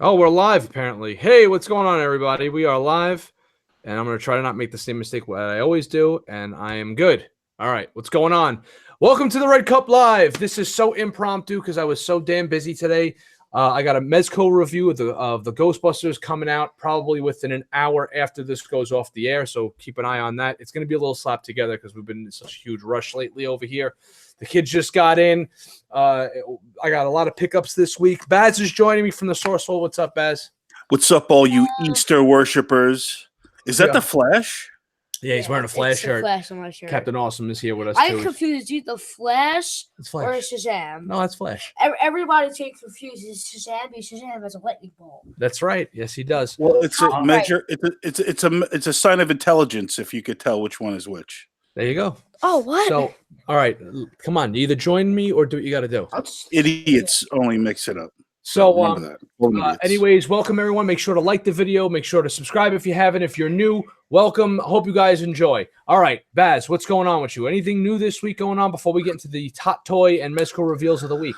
Oh, we're live apparently. Hey, what's going on, everybody? We are live, and I'm going to try to not make the same mistake that I always do, and I am good. All right, what's going on? Welcome to the Red Cup Live. This is so impromptu because I was so damn busy today. I got a Mezco review of the Ghostbusters coming out probably within an hour after this goes off the air, so keep an eye on that. It's going to be a little slapped together because we've been in such a huge rush lately over here. The kids just got in. I got a lot of pickups this week. Baz is joining me from the Source Hole. What's up, Baz? What's up, all you Easter worshippers? Is that the Flash? Yeah, he's wearing a Flash shirt. Flash on my shirt. Captain Awesome is here with us, I'm too. confused. Is the Flash, Flash or Shazam? No, it's Flash. Everybody's getting confused. Is Shazam? Because Shazam has a lightning bolt. That's right. Yes, he does. Well, it's a measure. It's a sign of intelligence if you could tell which one is which. There you go. Oh, what? So, all right, come on. Either join me or do what you got to do. Idiots only mix it up. So, remember that. Anyways, welcome everyone. Make sure to like the video. Make sure to subscribe if you haven't. If you're new, welcome. Hope you guys enjoy. All right, Baz, what's going on with you? Anything new this week going on before we get into the Tot Toy and Mezco reveals of the week?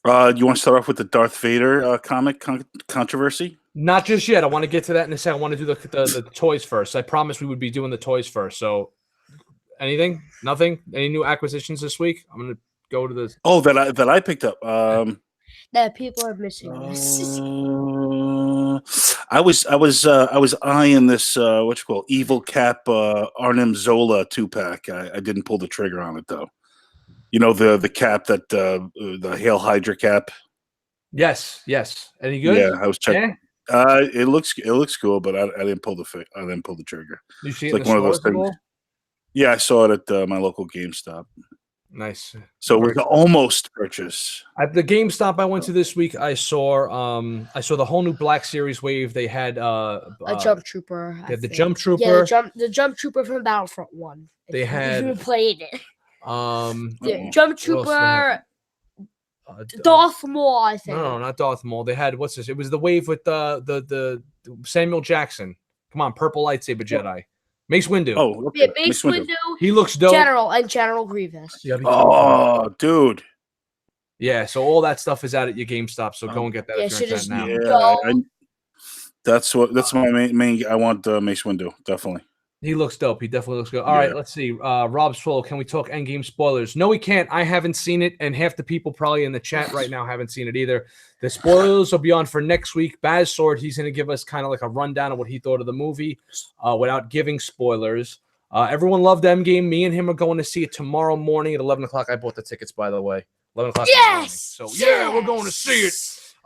You want to start off with the Darth Vader comic controversy? Not just yet. I want to get to that in a second. I want to do the toys first. I promised we would be doing the toys first. So, anything? Nothing? Any new acquisitions this week? I'm gonna go to the. Oh, that I picked up. That people are missing. I was eyeing this what you call Evil Cap Arnim Zola 2-pack. I didn't pull the trigger on it though. You know the cap that the Hail Hydra cap. Yes. Any good? Yeah, I was checking. Yeah? It looks cool, but I didn't pull the trigger. You see it it's like one of those things. Yeah, I saw it at my local GameStop. Nice. So we can almost purchase. At the GameStop I went to this week, I saw the whole new Black Series wave. They had a Jump Trooper. They had the Jump Trooper. Yeah, the Jump Trooper from Battlefront 1. They had you played it. The Jump Trooper. Darth Maul, I think. No, not Darth Maul. They had what's this? It was the wave with the Samuel Jackson. Come on, purple lightsaber Jedi. Mace Windu. Oh, okay. Yeah, Mace Windu. He looks dope. General Grievous. Yeah, dude. Yeah, so all that stuff is out at your GameStop. So go and get that. Yeah, if you're interested now. Yeah, that's my main. I want Mace Windu, definitely. He looks dope. He definitely looks good. All right, let's see. Rob Swallow, can we talk Endgame spoilers? No, we can't. I haven't seen it, and half the people probably in the chat right now haven't seen it either. The spoilers will be on for next week. Baz Sword, he's going to give us kind of like a rundown of what he thought of the movie without giving spoilers. Everyone loved Endgame. Me and him are going to see it tomorrow morning at 11 o'clock. I bought the tickets, by the way. 11 o'clock. Yes! So, yeah, we're going to see it.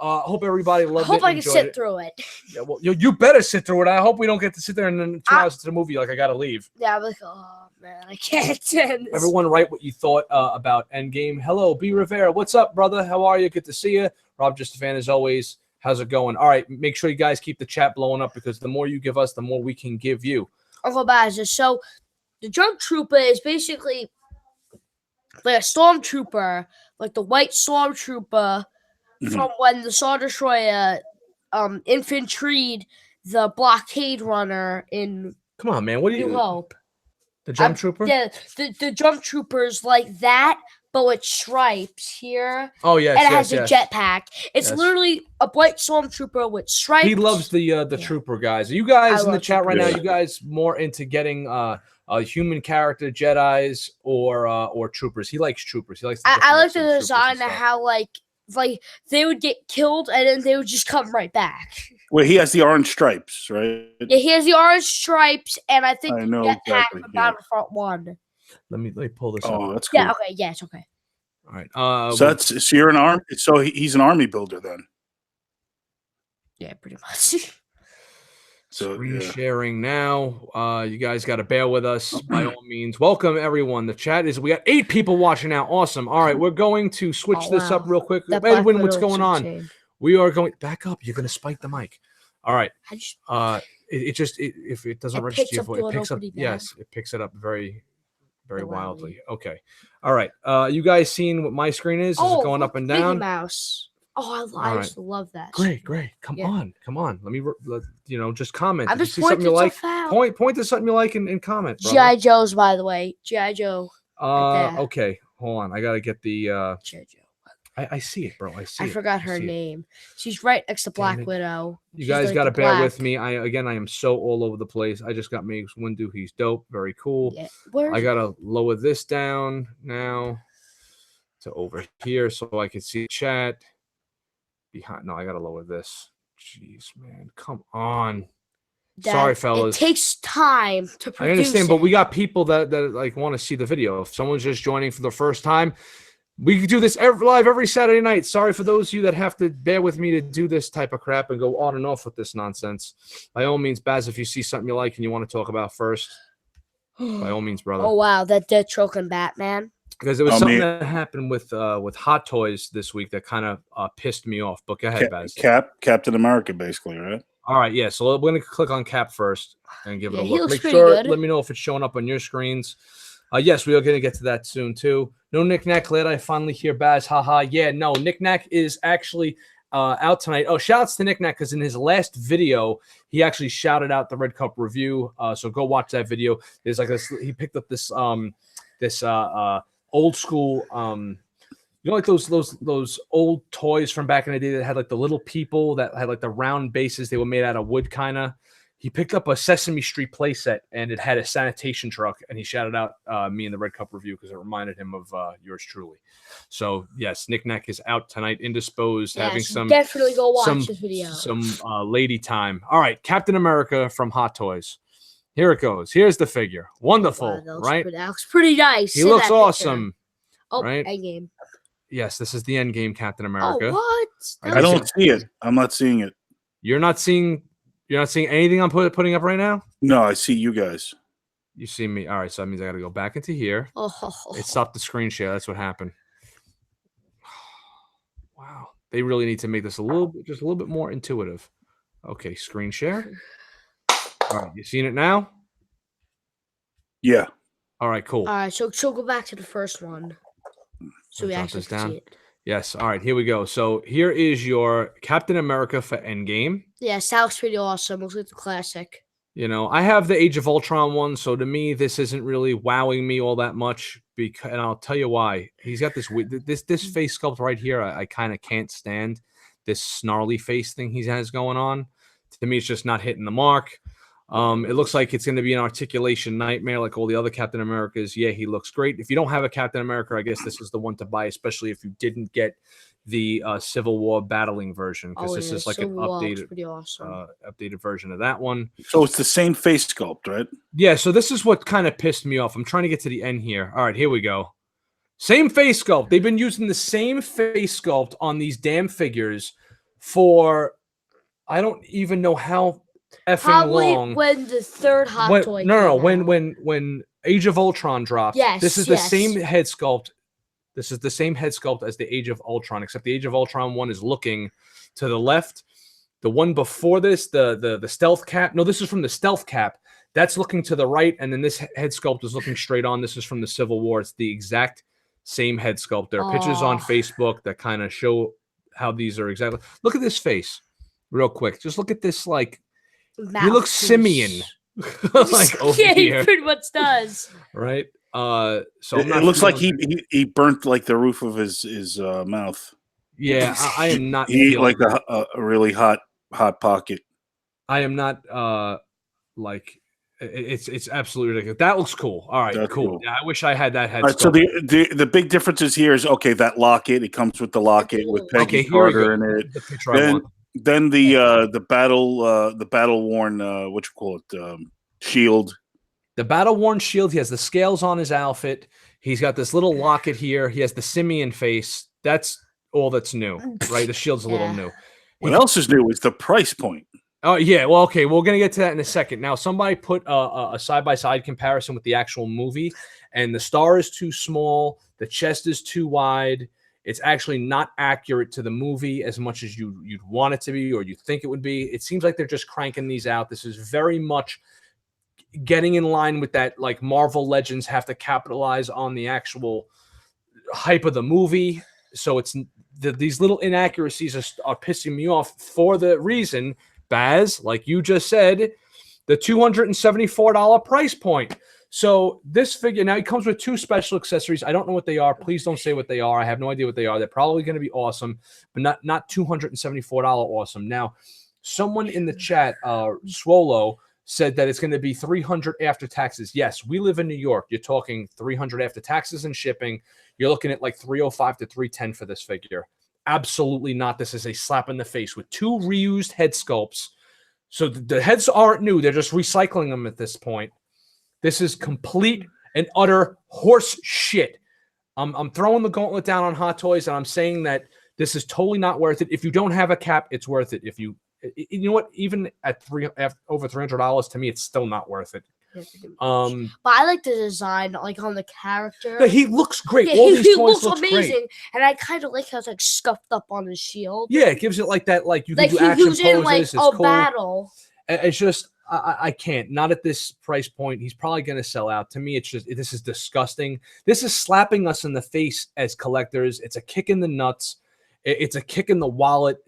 Hope everybody loved it. I hope I can sit through it. Yeah, well, you better sit through it. I hope we don't get to sit there and then 2 hours into the movie like I got to leave. Yeah, I'm like, oh, man, I can't stand this. Everyone write what you thought about Endgame. Hello, B. Rivera. What's up, brother? How are you? Good to see you. Rob, just a fan as always. How's it going? All right, make sure you guys keep the chat blowing up because the more you give us, the more we can give you. Uncle Baz, so the Jump Trooper is basically like a stormtrooper, like the white stormtrooper from when the Star Destroyer infantryed the blockade runner in Come on, man. What do you hope? The Jump Trooper? Yeah, the Jump Trooper's like that, but with stripes here. Oh, yes, and it has a jetpack. It's literally a white stormtrooper with stripes. He loves the trooper guys. Are you guys in the chat right now? You guys more into getting a human character, Jedis or troopers? He likes troopers. He likes. I like the design of how like they would get killed and then they would just come right back. Well, he has the orange stripes, right? Yeah, he has the orange stripes, and I think I know jetpack exactly, from Battlefront 1. Let me pull this up. Oh, that's cool. Yeah, okay, yeah, it's okay. All right. So you're an army. So he's an army builder then. Yeah, pretty much. So Screen sharing now. You guys got to bear with us by all means. Welcome everyone. The chat we got 8 people watching now. Awesome. All right, we're going to switch this up real quick. Edwin, what's going on? We are going back up. You're going to spike the mic. All right. If it doesn't register your voice, it picks up. Yes, it picks it up very, very wildly. Okay. All right. You guys seen what my screen is? Is it going up and down? Mickey Mouse. Oh, I used to love that. Great. Come on. Let me, just comment. I'm just see something you like. Point to something you like and comment. G.I. Joe's, by the way. G.I. Joe. Okay. Hold on. I gotta get the. G.I. Joe. I see it, bro. I see it. I forgot her see it. name. She's right next to Black it. Widow. You She's guys like got to the bear with black- me. I am so all over the place. I just got Mace Windu. He's dope. Very cool. Yeah. Where I is got to lower this down now to over here so I can see chat. Behind. No, I got to lower this. Jeez, man. Come on. Sorry, fellas. It takes time to produce. I understand, it. but we got people that like want to see the video. If someone's just joining for the first time, we could do this live every Saturday night. Sorry for those of you that have to bear with me to do this type of crap and go on and off with this nonsense. By all means, Baz, if you see something you like and you want to talk about first, by all means, brother. Oh wow, that dead choking Batman. Because there was something that happened with Hot Toys this week that kind of pissed me off. But go ahead, Baz. Captain America, basically, right? All right, yeah. So we're gonna click on Cap first and give it a he look. looks Make pretty sure. good. Let me know if it's showing up on your screens. Yes, we are gonna get to that soon too. No knick-knack. Glad I finally hear Baz. Haha. Yeah, no, knick-knack is actually out tonight. Oh, shouts to knick-knack because in his last video he actually shouted out the Red Cup review. So go watch that video. There's like this. He picked up this old school you know, like those old toys from back in the day that had like the little people that had like the round bases. They were made out of wood, kind of. He picked up a Sesame Street playset and it had a sanitation truck, and he shouted out me in the Red Cup review because it reminded him of yours truly. So yes, Knick-Knack is out tonight, indisposed, having some definitely go watch this video. Some lady time. All right, Captain America from Hot Toys. Here it goes. Here's the figure. Wonderful, Wow, right? That looks pretty nice. He looks awesome. Oh, right? Endgame. Yes, this is the Endgame Captain America. Oh, what? I don't see it. I'm not seeing it. You're not seeing anything I'm putting up right now? No, I see you guys. You see me. All right, so that means I got to go back into here. Oh. It stopped the screen share. That's what happened. Wow. They really need to make this just a little bit more intuitive. Okay, screen share. All right, you seen it now? Yeah. All right, cool. All right, so go back to the first one. So we Jot actually this can down. see it. Yes. All right, here we go. So here is your Captain America for Endgame. Yes, that looks pretty awesome. Looks like the classic. You know, I have the Age of Ultron one, so to me, this isn't really wowing me all that much. And I'll tell you why. He's got this face sculpt right here. I kind of can't stand this snarly face thing he has going on. To me, it's just not hitting the mark. It looks like it's going to be an articulation nightmare like all the other Captain Americas. Yeah, he looks great. If you don't have a Captain America, I guess this is the one to buy, especially if you didn't get the Civil War battling version, because this is like an updated, pretty awesome. updated version of that one. So it's the same face sculpt, right? Yeah, so this is what kind of pissed me off. I'm trying to get to the end here. All right, here we go. Same face sculpt. They've been using the same face sculpt on these damn figures for I don't even know how effing Probably long. when the third Hot Toy. When Age of Ultron dropped. Yes, this is the same head sculpt. This is the same head sculpt as the Age of Ultron, except the Age of Ultron one is looking to the left. The one before this, the stealth cap. No, this is from the stealth cap. That's looking to the right, and then this head sculpt is looking straight on. This is from the Civil War. It's the exact same head sculpt. There are pictures on Facebook that kind of show how these are exactly. Look at this face, real quick. Just look at this, like he looks simian, like over yeah, here. He pretty much does. Right. So it looks like he burnt like the roof of his mouth. Yeah, I am not. He ate like a really hot pocket. I am not like it's absolutely ridiculous. That looks cool. All right, cool. Yeah, I wish I had that head. So the big differences here is that locket. It comes with the locket with Peggy Carter in it. Then the battle worn what you call it shield. The battle worn shield. He has the scales on his outfit. He's got this little locket here. He has the simian face. That's all that's new, right? The shield's a little new. What else is new is the price point. Oh, yeah. Well, okay. We're going to get to that in a second. Now, somebody put a side-by-side comparison with the actual movie, and the star is too small. The chest is too wide. It's actually not accurate to the movie as much as you'd want it to be or you think it would be. It seems like they're just cranking these out. This is very much getting in line with that, like Marvel Legends have to capitalize on the actual hype of the movie. So it's these little inaccuracies are pissing me off for the reason, Baz, like you just said, the $274 price point. So this figure now, it comes with 2 special accessories. I don't know what they are. Please don't say what they are. I have no idea what they are. They're probably going to be awesome, but not $274 awesome. Now, someone in the chat, Swolo, said that it's going to be $300 after taxes. Yes, we live in New York. You're talking $300 after taxes and shipping. You're looking at like $305 to $310 for this figure. Absolutely not. This is a slap in the face with 2 reused head sculpts. So the heads aren't new. They're just recycling them at this point. This is complete and utter horse shit. I'm throwing the gauntlet down on Hot Toys, and I'm saying that this is totally not worth it. If you don't have a cap, it's worth it. If you know what, even at over $300, to me, it's still not worth it. But I like the design, like on the character. He looks great. Yeah, All these he toys looks amazing, great. and I kind of like how it's like scuffed up on his shield. Yeah, it gives it like that, like you Like can do action he was in like poses. a It's cool. battle. It's just I can't. Not at this price point. He's probably going to sell out. To me, it's just this is disgusting. This is slapping us in the face as collectors. It's a kick in the nuts. It's a kick in the wallet.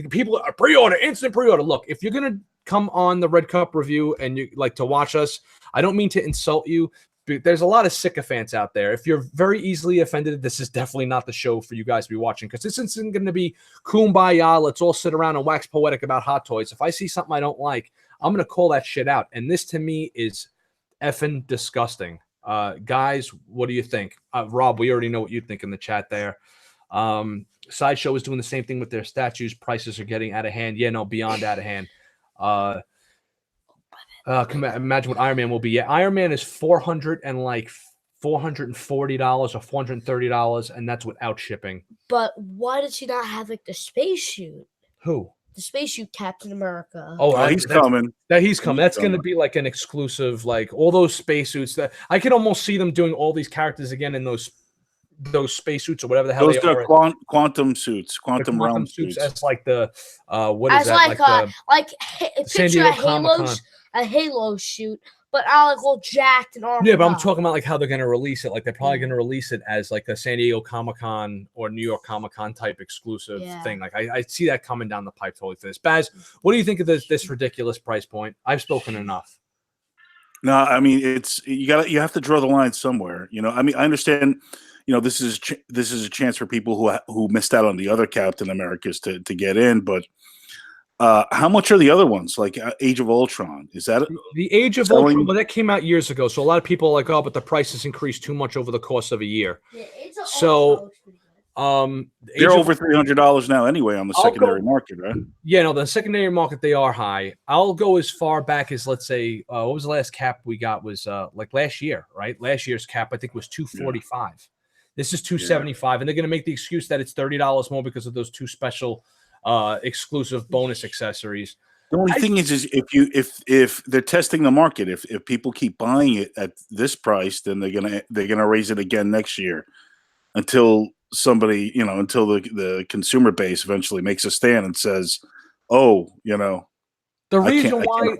People are pre-order, instant pre-order. Look, if you're going to come on the Red Cup review and you like to watch us, I don't mean to insult you, but there's a lot of sycophants out there. If you're very easily offended, this is definitely not the show for you guys to be watching, because this isn't going to be kumbaya. Let's all sit around and wax poetic about Hot Toys. If I see something I don't like, I'm going to call that shit out. And this to me is effing disgusting. Guys, what do you think? Rob, we already know what you think in the chat there. Sideshow is doing the same thing with their statues. Prices are getting out of hand. Yeah, no, beyond out of hand. Imagine what Iron Man will be. Yeah, Iron Man is $440 or $430, and that's without shipping. But why does he not have like the spacesuit? Who? The spacesuit Captain America. Oh, he's coming. He's coming. That's going to be like an exclusive, like all those spacesuits. That I can almost see them doing all these characters again in those spacesuits or whatever the hell those they are. Quantum suits, quantum realm suits. As like the what is as that? Like San picture Diego a Halo suit, but I like all jacked and all. Yeah, but I'm talking about like how they're going to release it. Like they're probably going to release it as like a San Diego Comic-Con or New York Comic-Con type exclusive thing. Like I see that coming down the pipe totally for this. Baz, what do you think of this ridiculous price point? I've spoken enough. No, I mean you have to draw the line somewhere. You know, I mean I understand. You know, this is a chance for people who missed out on the other Captain Americas to get in, but how much are the other ones? Like Age of Ultron, is that the Age of Ultron? But that came out years ago, so a lot of people are like, oh, but the price has increased too much over the course of a year. Yeah, so they're over $300 now anyway on the secondary market, right? Yeah, no, the secondary market, they are high. I'll go as far back as, let's say, what was the last cap we got? Was like last year, right? Last year's cap I think was $245. Yeah. This is $275, and they're going to make the excuse that it's $30 more because of those 2 special exclusive bonus accessories. The only thing is if they're testing the market, if people keep buying it at this price, then they're gonna raise it again next year until somebody, until the consumer base eventually makes a stand and says, oh, the reason why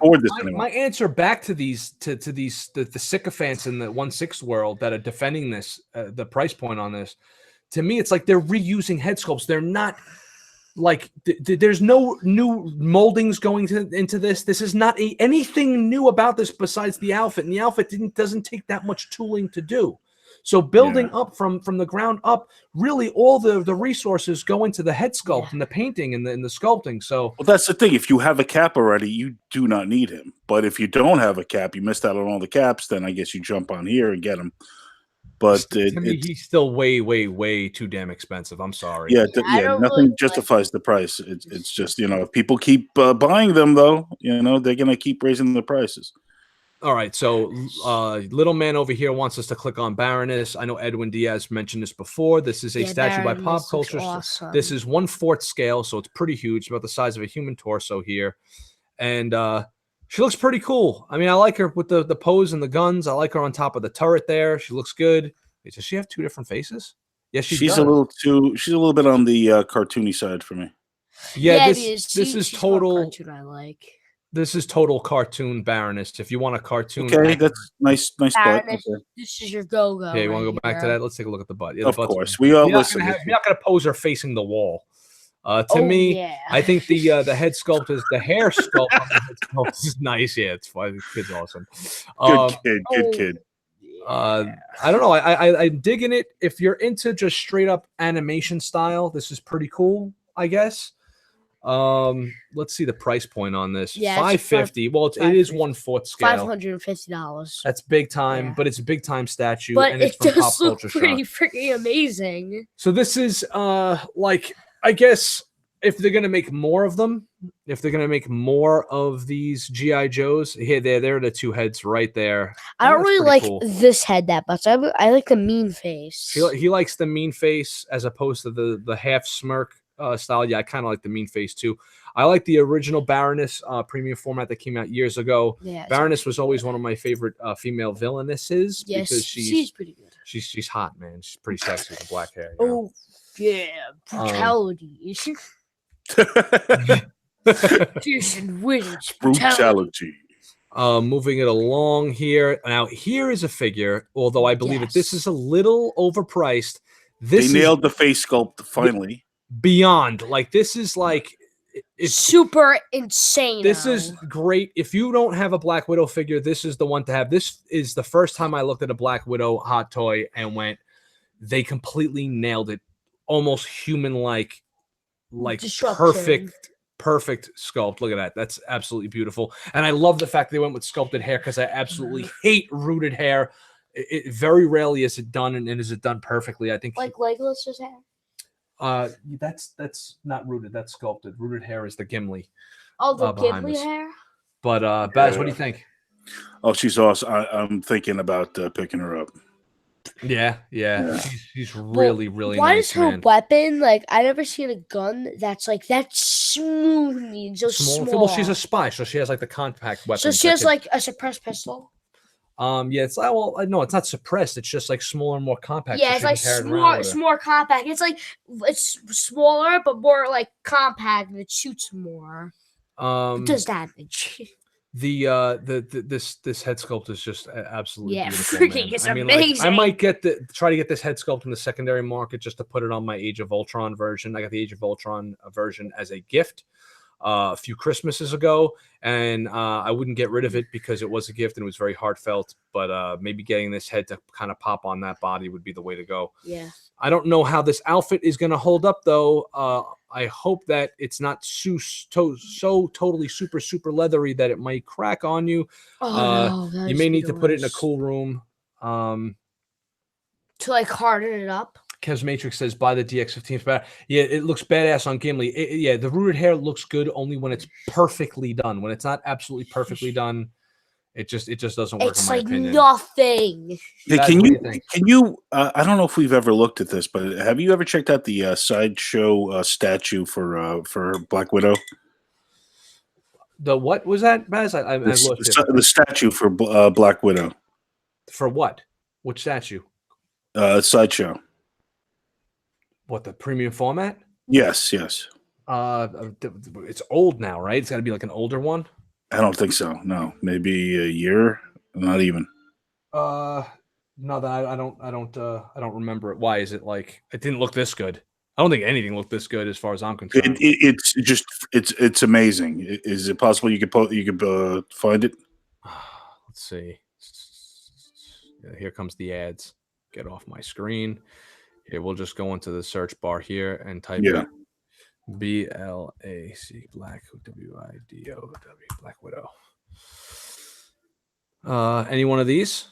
my answer back to the sycophants in the 1/6 world that are defending this, the price point on this, to me, it's like they're reusing head sculpts. They're not like there's no new moldings going into this. This is not anything new about this besides the outfit, and the outfit doesn't take that much tooling to do. So building up from the ground up, really all the resources go into the head sculpt and the painting and the sculpting. So that's the thing. If you have a cap already, you do not need him. But if you don't have a cap, you missed out on all the caps, then I guess you jump on here and get him. But to me, he's still way, way, way too damn expensive. I'm sorry. Yeah, nothing justifies the price. It's just, if people keep buying them, though, they're going to keep raising the prices. All right, so little man over here wants us to click on Baroness. I know Edwin Diaz mentioned this before. This is a statue by Pop Culture. Awesome. This is 1/4 scale, so it's pretty huge, about the size of a human torso here. And she looks pretty cool. I mean, I like her with the pose and the guns. I like her on top of the turret there. She looks good. Wait, does she have 2 different faces? Yes, she's a little bit on the cartoony side for me. Yeah, this is total cartoon I like. This is total cartoon Baroness. If you want a cartoon, okay, that's nice butt. Okay. This is your go-go. Yeah, you want to go back to that? Let's take a look at the butt. Yeah, of course, we all listen. You're not going to pose her facing the wall. To me, I think the head sculpt is the hair sculpt. On the head sculpt is nice. Yeah, it's fine. The kid's awesome. Good kid. I don't know. I'm digging it. If you're into just straight up animation style, this is pretty cool, I guess. Let's see the price point on this. Yeah, it's $550. Well, it is 1/4 scale. $550. That's big time, Yeah. but it's a big time statue, But and it's it from Pop does look Culture pretty Shock. freaking amazing. So this is like, I guess if they're gonna make more of them, if they're gonna make more of these GI Joes, here there are the two heads right there. I don't That's really pretty like cool. this head that much. I like the mean face. He likes the mean face as opposed to the half smirk style. Yeah, I kind of like the mean face too. I like the original Baroness premium format that came out years ago. Yeah, Baroness was always one of my favorite female villainesses yes, because she's pretty good. she's hot, man. She's pretty sexy with the black hair. You know? Oh yeah, brutality. Fierce and witch brutality. Brutality. Moving it along here. Now, here is a figure, although I believe that this Yes. is a little overpriced. This They is nailed the face sculpt finally. beyond. Like, this is like it's Super insane. this is great. If you don't have a Black Widow figure, this is the one to have. This is the first time I looked at a Black Widow hot toy and went, they completely nailed it. Almost human-like, like Disruption. perfect sculpt. Look at that. That's absolutely beautiful. And I love the fact they went with sculpted hair because I absolutely hate rooted hair. It very rarely is it done, and is it done perfectly. I think like Legolas's hair. that's not rooted. That's sculpted. Rooted hair is the Gimli. Oh, the behind Ghibli us. hair. But Baz, what do you think? Oh, she's awesome. I'm thinking about picking her up. Yeah. Yeah. She's really Why nice, does her man. weapon like? I never seen a gun that's like that smooth. Just small. Well, she's a spy, so she has like the compact weapon. So she has like a suppressed pistol. Yeah, it's like, well, no, it's not suppressed. It's just like smaller, more compact. Yeah, so it's she like can carry it around with it's her. more compact. It's like it's smaller but more like compact, and it shoots more. It does damage. This head sculpt is just absolutely beautiful, freaking, man. it's I mean, amazing. I might try to get this head sculpt in the secondary market just to put it on my Age of Ultron version. I got the Age of Ultron version as a gift a few Christmases ago, and I wouldn't get rid of it because it was a gift and it was very heartfelt. But maybe getting this head to kind of pop on that body would be the way to go. Yeah. I don't know how this outfit is going to hold up, though. I hope that it's not so totally super leathery that it might crack on you. Oh, no, You may need to put it in a cool room. to like harden it up. Kev's Matrix says, buy the DX15. But yeah, it looks badass on Gimli. Yeah, the rooted hair looks good only when it's perfectly done. When it's not absolutely perfectly done, it just doesn't work. It's in my like opinion. nothing. Hey, Baz, can what do you you think? can you? I don't know if we've ever looked at this, but have you ever checked out the sideshow statue for Black Widow? The what was that, Baz? I looked at The statue for Black Widow. for what? Which statue? Sideshow. What, the premium format? Yes. It's old now, right? It's got to be like an older one. I don't think so. No, maybe a year. Not even. No, that I don't remember it. Why is it like it didn't look this good? I don't think anything looked this good as far as I'm concerned. It's amazing. Is it possible you could find it? Let's see. Yeah, here comes the ads. Get off my screen. Here, we'll just go into the search bar here and type in BLAC Black WIDOW Black Widow. Any one of these?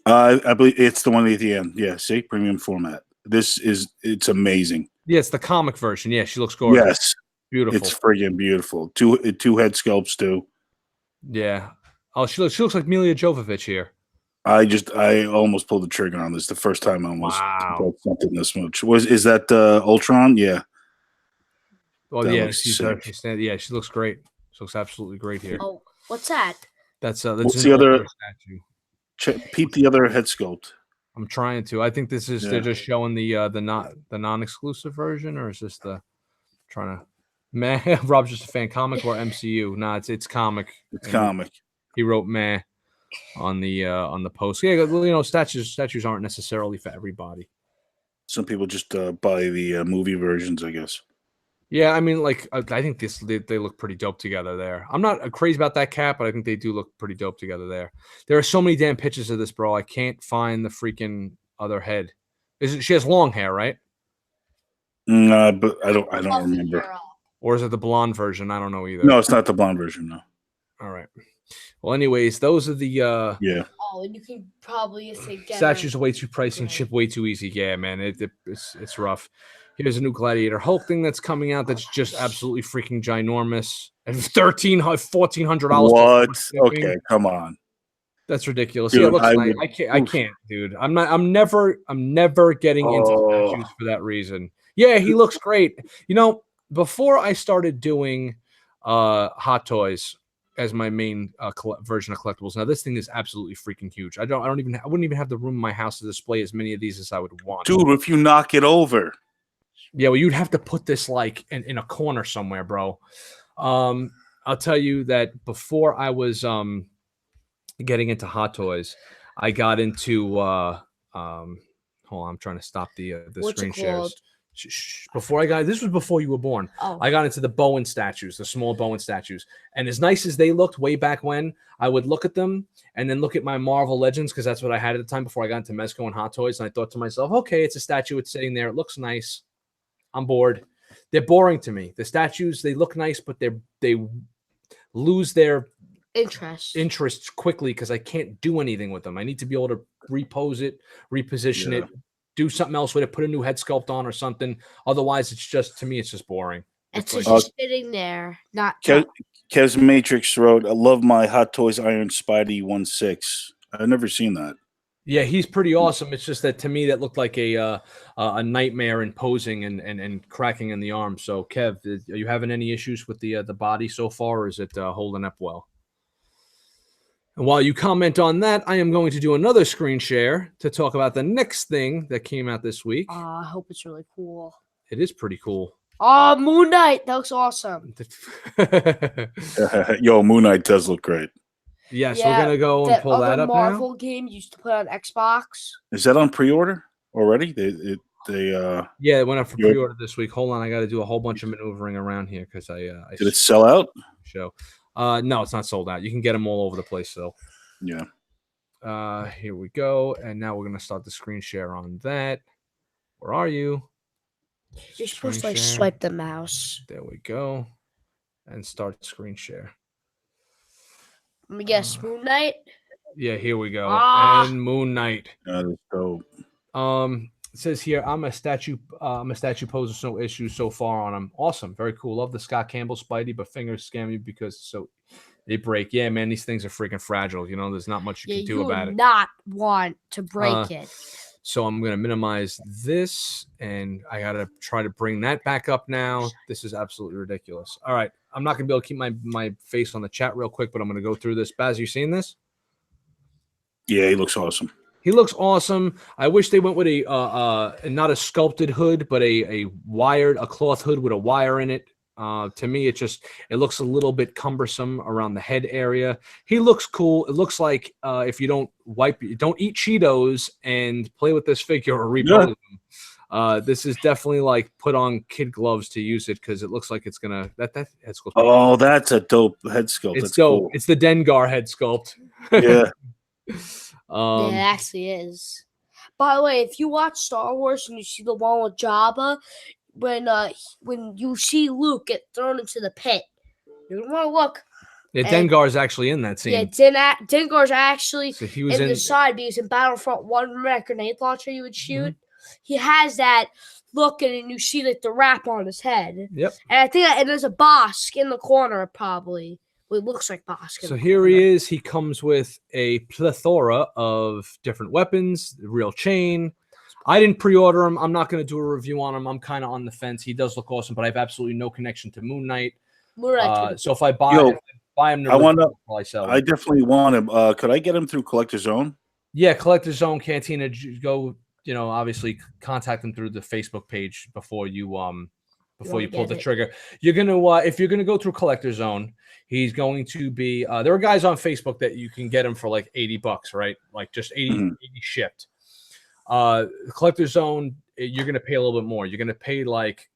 I believe it's the one at the end. Yeah, see, premium format. It's amazing. Yeah, it's the comic version. Yeah, she looks gorgeous. Yes, Beautiful. it's friggin' beautiful. Two head sculpts too. Yeah. Oh, she looks like Mila Jovovich here. I almost pulled the trigger on this. The first time I almost Wow. something this much. Is that Ultron? Yeah. Well, That yeah, looks she looks great. She looks absolutely great here. Oh, what's that? That's What's the other statue. peep the other head sculpt. I'm trying to. I think this is they're just showing the non-exclusive version, or is this the trying to? Meh. Rob's just a fan. Comic or MCU? Nah, it's comic. It's And comic. He wrote meh on the post. Yeah, well, statues aren't necessarily for everybody. Some people just buy the movie versions, I guess. Yeah, I mean, like I think they look pretty dope together there. I'm not crazy about that cap, but I think they do look pretty dope together there. There are so many damn pictures of this, bro. I can't find the freaking other head. She has long hair, right? But I don't Fluffy remember. hair up. Or is it the blonde version? I don't know either. No, it's not the blonde version. No. All right. Well, anyways, those are the Yeah. Oh, and you can probably say statues are way too pricey and ship way too easy. Yeah, man, it's rough. Here's a new Gladiator Hulk thing that's coming out that's just absolutely freaking ginormous. And $1,400. What? Okay, come on. That's ridiculous. Dude, Yeah, it looks I nice. would- I can't, dude. I'm never getting into statues for that reason. Yeah, he looks great. You know, before I started doing Hot Toys as my main version of collectibles, now this thing is absolutely freaking huge. I wouldn't even have the room in my house to display as many of these as I would want. Dude, if you knock it over. Yeah, well, you'd have to put this like in a corner somewhere, bro. I'll tell you that before I was getting into Hot Toys, I got into hold on, I'm trying to stop the screen shares. Before this was before you were born. Oh. I got into the Bowen statues, the small Bowen statues. And as nice as they looked way back when, I would look at them and then look at my Marvel Legends, because that's what I had at the time before I got into Mezco and Hot Toys. And I thought to myself, okay, it's a statue, it's sitting there, it looks nice. I'm bored. They're boring to me. The statues, they look nice, but they lose their interests quickly because I can't do anything with them. I need to be able to repose it, reposition it, do something else with it, put a new head sculpt on or something. Otherwise, it's just boring. It's just sitting there, not. Kev's Matrix wrote, "I love my Hot Toys Iron Spidey 1/6." I've never seen that. Yeah, he's pretty awesome. It's just that to me that looked like a nightmare in posing and cracking in the arm. So, Kev, are you having any issues with the body so far, or is it holding up well? And while you comment on that, I am going to do another screen share to talk about the next thing that came out this week. I hope it's really cool. It is pretty cool. Oh, Moon Knight. That looks awesome. Yo, Moon Knight does look great. Yes, we're going to go and pull that up Marvel now. game used to play on Xbox. Is that on pre-order already? They yeah, it went up for pre-order this week. Hold on, I got to do a whole bunch of maneuvering around here because I did it sell out? No, it's not sold out. You can get them all over the place though. Yeah. Here we go, and now we're gonna start the screen share on that. Where are you? You're supposed to like swipe the mouse. There we go, and start screen share. Let me guess, Moon Knight. Yeah, here we go. And Moon Knight. That is dope. It says here, I'm a statue poser, so issues so far on him. Awesome, very cool. Love the Scott Campbell Spidey, but fingers scam me because they break. Yeah, man, these things are freaking fragile. You know, there's not much you can do about it. Not want to break it. So I'm gonna minimize this, and I gotta try to bring that back up now. This is absolutely ridiculous. All right, I'm not gonna be able to keep my face on the chat real quick, but I'm gonna go through this. Baz, you seen this? Yeah, he looks awesome. He looks awesome. I wish they went with a not a sculpted hood, but a cloth hood with a wire in it. To me, it looks a little bit cumbersome around the head area. He looks cool. It looks like if you don't eat Cheetos and play with this figure or repose them. This is definitely like put on kid gloves to use it because it looks like it's gonna that head sculpt. Oh, that's a dope head sculpt. It's dope. Cool. It's the Dengar head sculpt. Yeah. Yeah, it actually is. By the way, if you watch Star Wars and you see the one with Jabba, when you see Luke get thrown into the pit, you're gonna want to look. Yeah, Dengar's actually in that scene. Yeah, Dengar's actually he was in the side because in Battlefront 1, remember that grenade launcher you would shoot? Mm-hmm. He has that look, and you see like the wrap on his head. Yep. And I think there's a Bosk in the corner, probably. Well, it looks like Bosk. So here he is. He comes with a plethora of different weapons, real chain. I didn't pre-order him. I'm not going to do a review on him. I'm kind of on the fence. He does look awesome, but I have absolutely no connection to Moon Knight. So if I buy him, I definitely want him. Could I get him through Collector's Zone? Yeah, Collector's Zone, Cantina. Go, obviously contact them through the Facebook page before you pull the trigger. You're gonna if you're gonna go through Collector's Zone, he's going to be. There are guys on Facebook that you can get him for like $80, right? Like just 80 shipped. Collector's Zone, you're gonna pay a little bit more. You're gonna pay like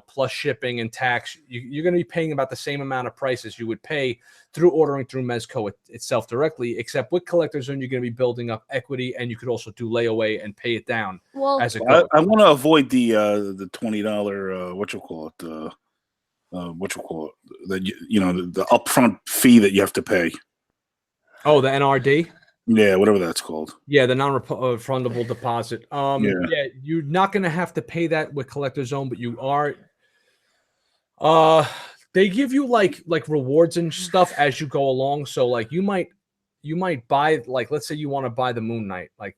plus shipping and tax, you're going to be paying about the same amount of price as you would pay through ordering through Mezco itself directly, except with Collector's Zone, you're going to be building up equity, and you could also do layaway and pay it down as it goes. I want to avoid the $20 the upfront fee that you have to pay. Oh, the NRD. Yeah, whatever that's called. Yeah, the non-refundable deposit. Yeah, you're not going to have to pay that with Collector's Zone, but you are. They give you like rewards and stuff as you go along. So like you might buy, like, let's say you want to buy the Moon Knight, like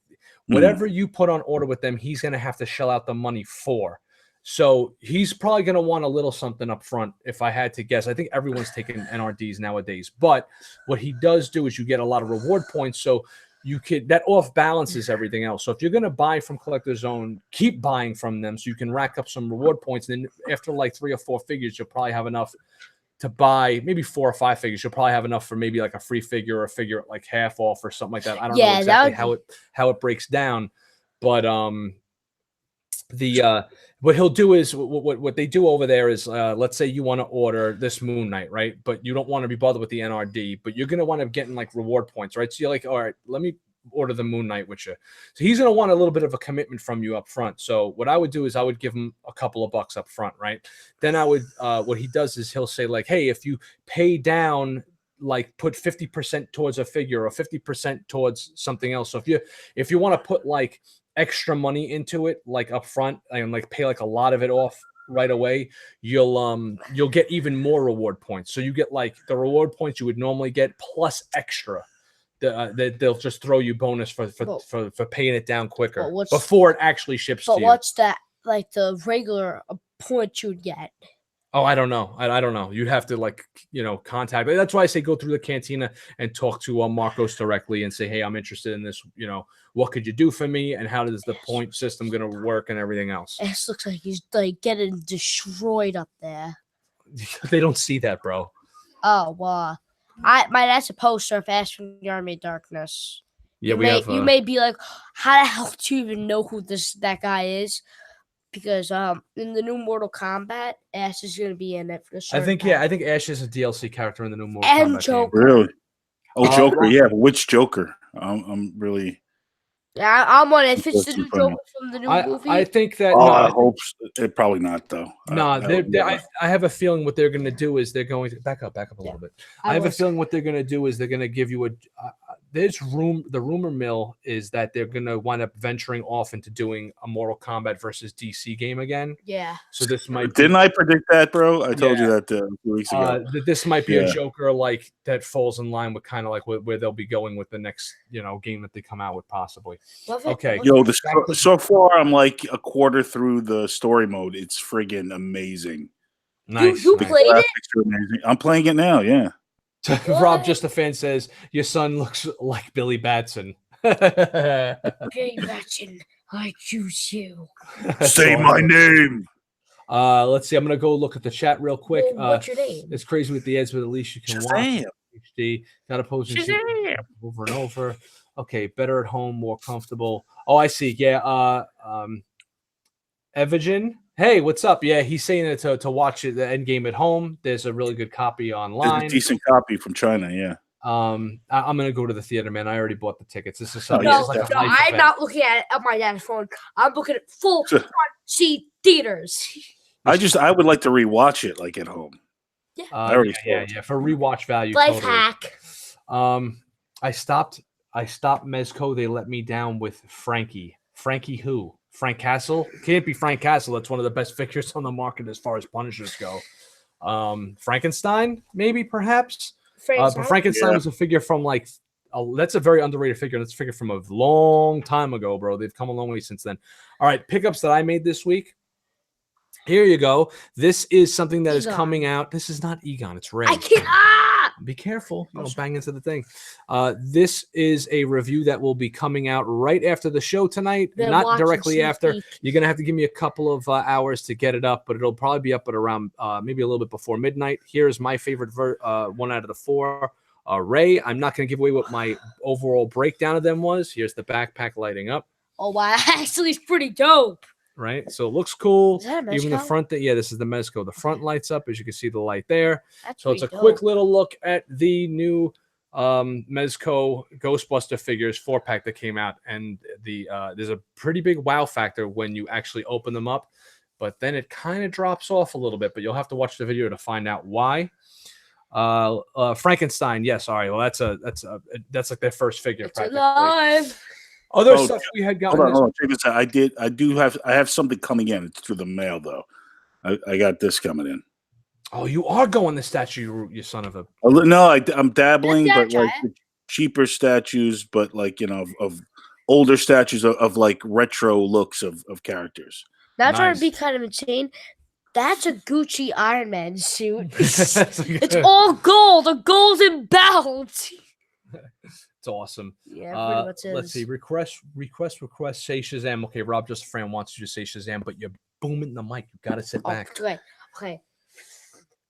whatever you put on order with them, he's going to have to shell out the money for. So he's probably going to want a little something up front, if I had to guess. I think everyone's taking NRDs nowadays. But what he does do is you get a lot of reward points. So that off balances everything else. So if you're going to buy from Collector's Zone, keep buying from them so you can rack up some reward points. And then after like 3 or 4 figures, you'll probably have enough to buy maybe 4 or 5 figures. You'll probably have enough for maybe like a free figure or a figure at like half off or something like that. I don't know exactly how it breaks down. But what he'll do is what they do over there is let's say you want to order this Moon Knight, right? But you don't want to be bothered with the NRD, but you're going to want to getting like reward points, right? So you're like, all right, let me order the Moon Knight with you. So he's going to want a little bit of a commitment from you up front. So what I would do is I would give him a couple of bucks up front, right? Then I would what he does is he'll say like, hey, if you pay down, like put 50% towards a figure or 50% towards something else. So if you want to put like extra money into it, like up front, and like pay like a lot of it off right away, you'll get even more reward points. So you get like the reward points you would normally get plus extra. They'll just throw you bonus for paying it down quicker before it actually ships to you. But what's that, like the regular points you'd get? Oh, I don't know. I don't know. You'd have to contact. That's why I say go through the cantina and talk to Marcos directly and say, hey, I'm interested in this. What could you do for me? And how is the point system going to work and everything else? It looks like he's like getting destroyed up there. They don't see that, bro. Oh, well, that's a poster of Ash from the Army of Darkness. Yeah, you may be like, how the hell do you even know who that guy is? Because in the new Mortal Kombat, Ash is going to be in it for the I think Ash is a DLC character in the new Mortal Kombat. And Joker. Game. Really? Oh, Joker. Yeah, which Joker? I'm really. Yeah, I'm on it. If it's the new Joker from the new movie. I think that. I hope it probably not though. No, I have a feeling what they're going to do is they're going to back up a little bit. I have a feeling what they're going to do is they're going to give you the rumor mill is that they're going to wind up venturing off into doing a Mortal Kombat versus DC game again. Yeah. So this might. Didn't I predict that, bro? I told you that 2 weeks ago. This might be a Joker like that falls in line with kind of like where they'll be going with the next game that they come out with possibly. Okay. Yo, so far I'm like a quarter through the story mode. It's friggin' amazing. Nice. You played it? Amazing. I'm playing it now. Yeah. Rob Just a Fan says your son looks like Billy Batson. Billy Batson, I choose you. Say my name. Let's see. I'm gonna go look at the chat real quick. What's your name? It's crazy with the ads, but at least you can watch HD. Got opposing over and over. Okay, better at home, more comfortable. Oh, I see. Yeah. Evagen. Hey, what's up? Yeah, he's saying it to watch the Endgame at home. There's a really good copy online. There's a decent copy from China, yeah. I'm gonna go to the theater, man. I already bought the tickets. This is I'm not looking at it on my dad's phone. I'm looking at full front seat theaters. I would like to rewatch it like at home. Yeah, yeah. For rewatch value. Life hack. I stopped Mezco. They let me down with Frankie. Frankie who? Frank Castle? Can't be Frank Castle. That's one of the best figures on the market as far as Punishers go. Frankenstein, maybe, perhaps. But Frankenstein was a figure from that's a very underrated figure. That's a figure from a long time ago, bro. They've come a long way since then. All right, pickups that I made this week. Here you go. This is something that is coming out. This is not Egon. It's Ray. I can't. Be careful. You don't bang into the thing. This is a review that will be coming out right after the show tonight. Not directly after. You're going to have to give me a couple of hours to get it up, but it'll probably be up at around maybe a little bit before midnight. Here's my favorite one out of the 4. Ray. I'm not going to give away what my overall breakdown of them was. Here's the backpack lighting up. Oh, wow. Actually, it's pretty dope. right? So it looks cool. Is that a Even the Mezco? front, yeah, this is the Mezco. The front lights up, as you can see the light there. That's So it's a pretty quick dope. little look at the new Mezco Ghostbuster figures 4-pack that came out, and there's a pretty big wow factor when you actually open them up, but then it kind of drops off a little bit. But you'll have to watch the video to find out why. Frankenstein, yes, all right. Well, that's like their first figure. It's Practically. alive. Other stuff we had gotten. Hold on. Check this out. I have something coming in. It's through the mail though. I got this coming in. Oh, you are going the statue, you son of a. No, I'm dabbling, Yeah, but try like cheaper statues, but like of older statues of like retro looks of characters. Not trying to Nice. be kind of insane. That's a Gucci Iron Man suit. It's It's all gold, a golden belt. awesome. Yeah, pretty much is. Let's see. Request. Say Shazam. Okay, Rob Just a Fran wants you to say Shazam, but you're booming the mic. You got to sit back. Okay.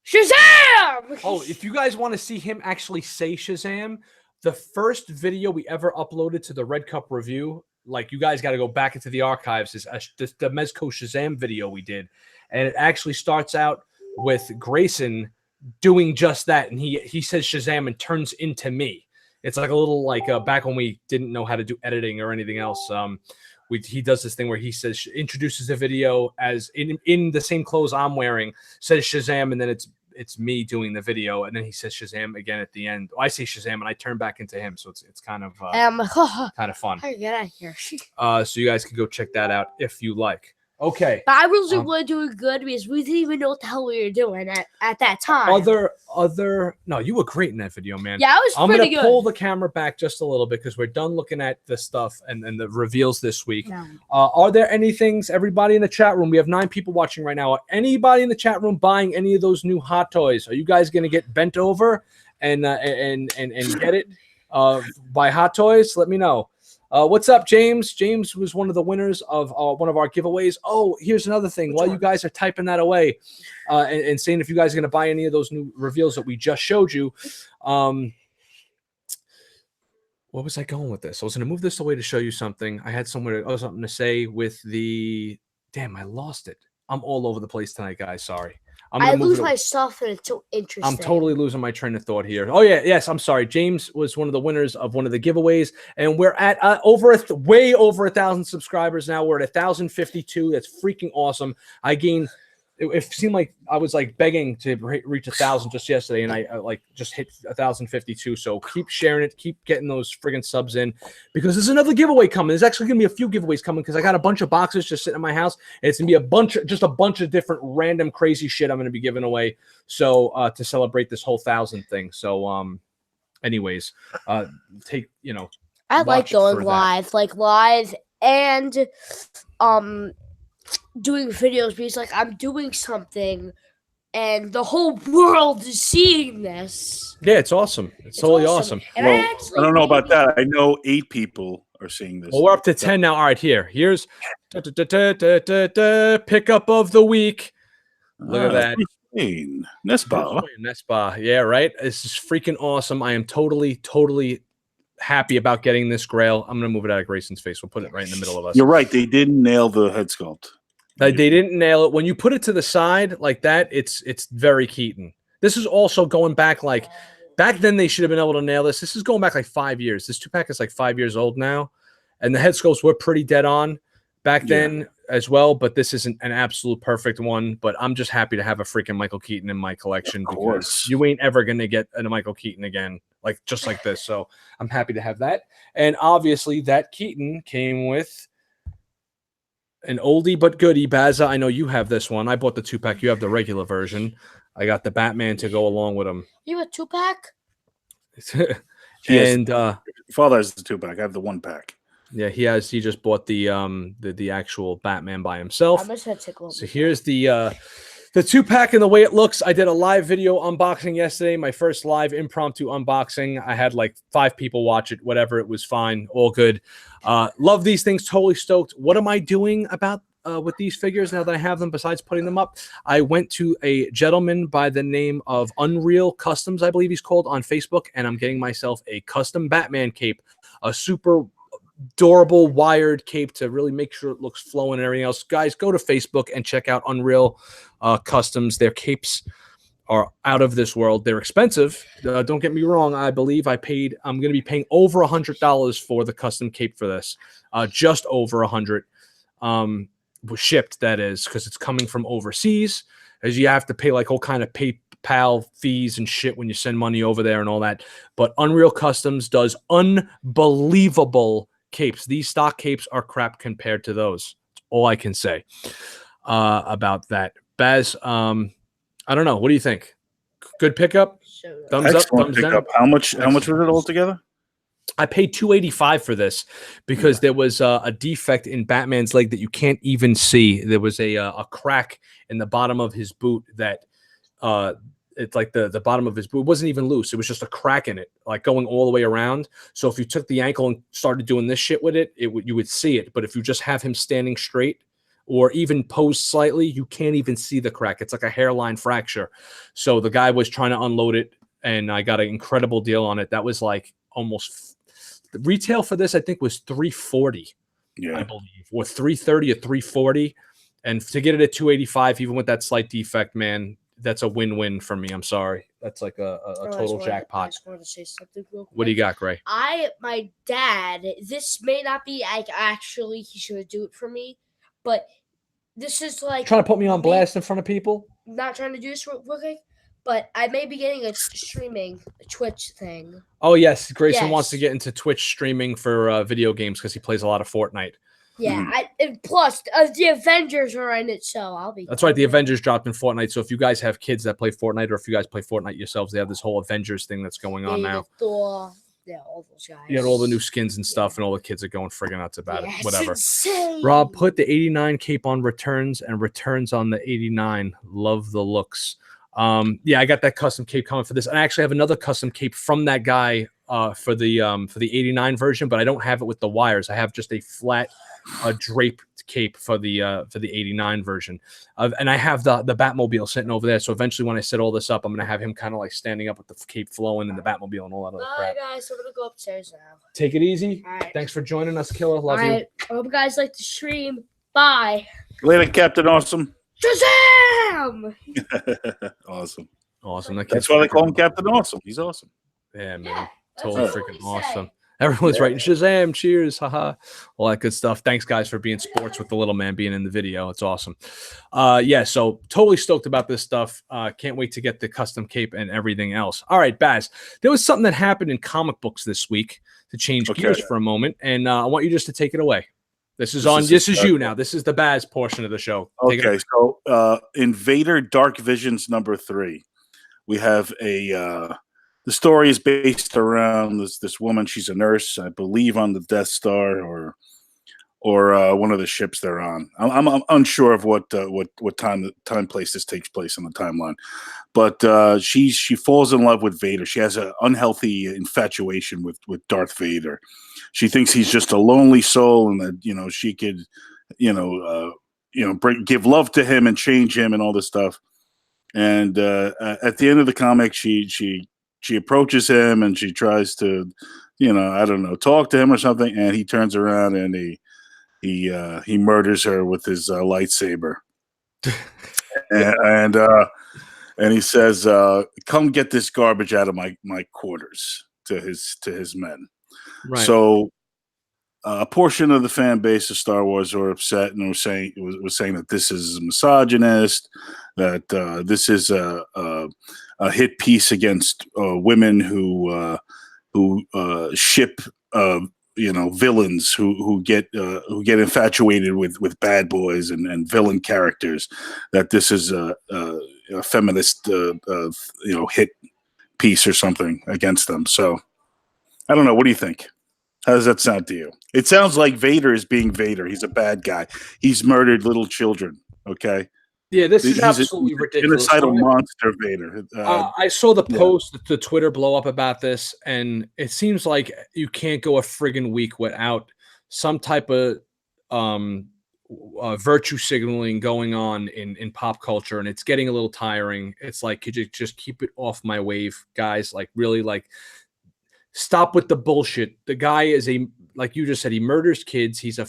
Shazam! Oh, if you guys want to see him actually say Shazam, the first video we ever uploaded to the Red Cup review, like you guys got to go back into the archives, is the Mezco Shazam video we did. And it actually starts out with Grayson doing just that. And he says Shazam and turns into me. It's like a little like back when we didn't know how to do editing or anything else. He does this thing where he says, introduces the video as in the same clothes I'm wearing, says Shazam, and then it's me doing the video, and then he says Shazam again at the end. I say Shazam, and I turn back into him, so it's kind of kind of fun. How do you get out of here? So you guys can go check that out if you like. Okay. But I wasn't really doing good because we didn't even know what the hell we were doing at that time. No, you were great in that video, man. Yeah, I was I'm pretty gonna good. pull the camera back just a little bit because we're done looking at the stuff and the reveals this week. No. Are there any things, everybody in the chat room? We have 9 people watching right now. Are anybody in the chat room buying any of those new hot toys? Are you guys gonna get bent over and get it by Hot Toys? Let me know. What's up, James? James was one of the winners of one of our giveaways. Oh, here's another thing. While you guys are typing that away and saying if you guys are going to buy any of those new reveals that we just showed you, what was I going with this? I was going to move this away to show you something. I had something to say with the... Damn, I lost it. I'm all over the place tonight, guys. Sorry. I lose my stuff, and it's so interesting. I'm totally losing my train of thought here. Oh, yeah. Yes, I'm sorry. James was one of the winners of one of the giveaways, and we're at way over 1,000 subscribers now. We're at 1,052. That's freaking awesome. I gained... It seemed like I was like begging to reach 1,000 just yesterday, and I like just hit 1,052. So keep sharing it, keep getting those friggin' subs in, because there's another giveaway coming. There's actually gonna be a few giveaways coming because I got a bunch of boxes just sitting in my house, and it's gonna be a bunch of different random crazy shit I'm gonna be giving away. So to celebrate this whole 1,000 thing. So anyways, take I like going live and doing videos because like I'm doing something and the whole world is seeing this. Yeah, it's awesome. It's totally awesome. And Well, I don't know about that. I know 8 people are seeing this. Well, we're up to 10 now. All right, here's pickup of the week. Look at that. Nespa. Yeah, right. This is freaking awesome. I am totally happy about getting this grail. I'm gonna move it out of Grayson's face. We'll put it right in the middle of us. You're right. They didn't nail the head sculpt. They didn't nail it. When you put it to the side like that, it's very Keaton. This is also going back back then they should have been able to nail this. This is going back like 5 years. This 2-pack is like 5 years old now, and the head sculpts were pretty dead on back then as well. But this isn't an absolute perfect one. But I'm just happy to have a freaking Michael Keaton in my collection because you ain't ever gonna get a Michael Keaton again just like this. So I'm happy to have that. And obviously that Keaton came with an oldie but goodie. Bazza, I know you have this one. I bought the 2-pack. You have the regular version. I got the Batman to go along with him. You have a 2-pack? And father has the 2-pack. I have the 1-pack. Yeah, he just bought the actual Batman by himself. So here's the 2-pack and the way it looks. I did a live video unboxing yesterday, my first live impromptu unboxing. I had like 5 people watch it, whatever. It was fine, all good. Love these things, totally stoked. What am I doing about with these figures now that I have them besides putting them up? I went to a gentleman by the name of Unreal Customs, I believe he's called, on Facebook, and I'm getting myself a custom Batman cape, a super adorable wired cape to really make sure it looks flowing and everything else. Guys, go to Facebook and check out Unreal Customs. Their capes are out of this world. They're expensive. Don't get me wrong. I'm going to be paying over $100 for the custom cape for this. Just over 100 was shipped, that is, because it's coming from overseas, as you have to pay like all kind of PayPal fees and shit when you send money over there and all that. But Unreal Customs does unbelievable capes. These stock capes are crap compared to those. That's all I can say about that. Baz, I don't know. What do you think? Good pickup? Thumbs Excellent up, thumbs pickup. down? How much was it altogether? I paid $285 for this because there was a defect in Batman's leg that you can't even see. There was a crack in the bottom of his boot that it's like the bottom of his boot wasn't even loose. It was just a crack in it, like going all the way around. So if you took the ankle and started doing this shit with it, you would see it. But if you just have him standing straight or even posed slightly, you can't even see the crack. It's like a hairline fracture. So the guy was trying to unload it, and I got an incredible deal on it. That was like almost the retail for this, I think, was $340, I believe, or $330 or $340. And to get it at $285, even with that slight defect, man, that's a win-win for me. I'm sorry. That's like a total jackpot. I just wanted to say something real quick. What do you got, Gray? My dad, this may not be like actually he should do it for me, but this is like Trying to put me on blast in front of people? Not trying to do this real quick, but I may be getting a Twitch thing. Oh, yes. Grayson wants to get into Twitch streaming for video games because he plays a lot of Fortnite. Yeah, and plus the Avengers are in it, so I'll be. That's right. The Avengers dropped in Fortnite. So if you guys have kids that play Fortnite, or if you guys play Fortnite yourselves, they have this whole Avengers thing that's going on now. Thor, yeah, all those guys. You got all the new skins and stuff, and all the kids are going friggin' nuts about it. Whatever. Insane. Rob, put the 89 cape on returns and returns on the 89. Love the looks. Yeah, I got that custom cape coming for this. And I actually have another custom cape from that guy for the 89 version, but I don't have it with the wires. I have just a flat draped cape for the 89 version. And I have the Batmobile sitting over there. So eventually when I set all this up, I'm going to have him kind of like standing up with the cape flowing and the Batmobile and all that other crap. All right, guys, I'm going to go upstairs now. Take it easy. All right. Thanks for joining us, Killer. Love you. I hope you guys like the stream. Bye. Later, Captain Awesome. Shazam! Awesome. That's why they call him Captain Awesome. He's awesome. Yeah, man. Yeah, Totally freaking awesome. Everyone's writing Shazam, cheers, haha, all that good stuff. Thanks, guys, for being sports with the little man being in the video. It's awesome. Yeah, so totally stoked about this stuff. Can't wait to get the custom cape and everything else. All right, Baz, there was something that happened in comic books this week to change gears for a moment, and I want you just to take it away. This is you now. This is the Baz portion of the show. Okay, so in Vader Dark Visions #3, we have the story is based around this woman. She's a nurse, I believe, on the Death Star or one of the ships they're on. I'm unsure of what time place this takes place on the timeline, but she falls in love with Vader. She has an unhealthy infatuation with Darth Vader. She thinks he's just a lonely soul, and that she could give love to him and change him and all this stuff. And at the end of the comic, she approaches him and she tries to, I don't know, talk to him or something, and he turns around and he murders her with his lightsaber. and he says, "Come get this garbage out of my quarters," to his men. Right. So a portion of the fan base of Star Wars were upset and was saying that this is misogynist, that this is a hit piece against women who ship villains who get infatuated with bad boys and villain characters. That this is a feminist hit piece or something against them. So I don't know. What do you think? How does that sound to you? It sounds like Vader is being Vader. He's a bad guy. He's murdered little children. Okay. Yeah, this is absolutely ridiculous. Genocidal monster, Vader. I saw the post, the Twitter blow up about this, and it seems like you can't go a friggin' week without some type of virtue signaling going on in pop culture, and it's getting a little tiring. It's like, could you just keep it off my wave, guys? Like, really, like, stop with the bullshit. The guy is a like you just said, he murders kids. He's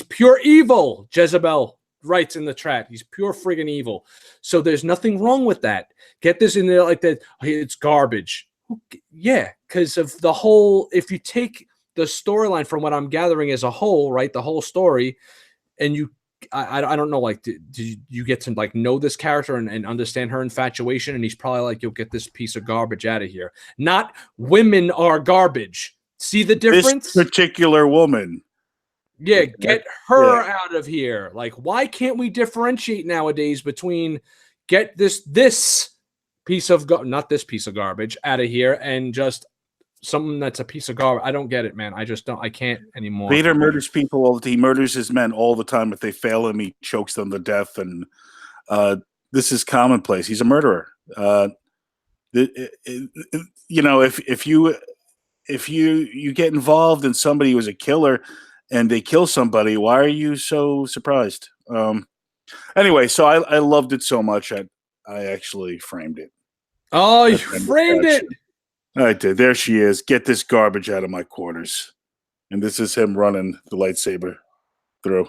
pure evil. Jezebel writes in the chat, he's pure friggin' evil. So there's nothing wrong with that. Get this in there like that. It's garbage. Yeah, because of the whole. If you take the storyline from what I'm gathering as a whole, right, the whole story, and I don't know, like, did you get to like know this character and understand her infatuation? And he's probably like, you'll get this piece of garbage out of here. Not women are garbage. See the difference? This particular woman. Yeah, get her out of here. Like, why can't we differentiate nowadays between get this piece of not this piece of garbage out of here and just something that's a piece of garbage? I don't get it, man. I just don't. I can't anymore. Vader murders people all the time. He murders his men all the time. If they fail him, he chokes them to death. And this is commonplace. He's a murderer. You know, if you get involved in somebody who's a killer and they kill somebody, why are you so surprised? Anyway, so I loved it so much I actually framed it. Oh, you framed it. I did. There she is. Get this garbage out of my quarters. And this is him running the lightsaber through.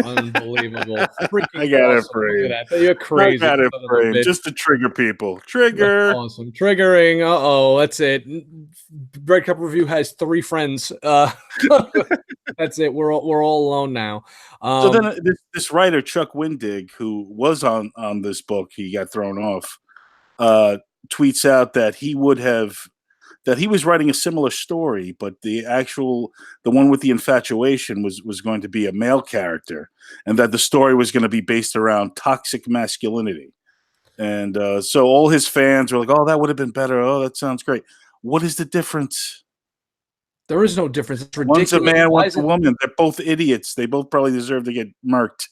Unbelievable. I got it framed. You're crazy. I got it framed just to trigger people. Trigger. That's awesome. Triggering. Uh-oh. That's it. Bread Cup Review has 3 friends. That's it. We're all alone now. So then this writer, Chuck Wendig, who was on this book, he got thrown off, tweets out that he was writing a similar story, but the one with the infatuation was going to be a male character, and that the story was going to be based around toxic masculinity. And so all his fans were like, "Oh, that would have been better. Oh, that sounds great." What is the difference? There is no difference. It's ridiculous. One's a man, one's a woman. They're both idiots. They both probably deserve to get murked.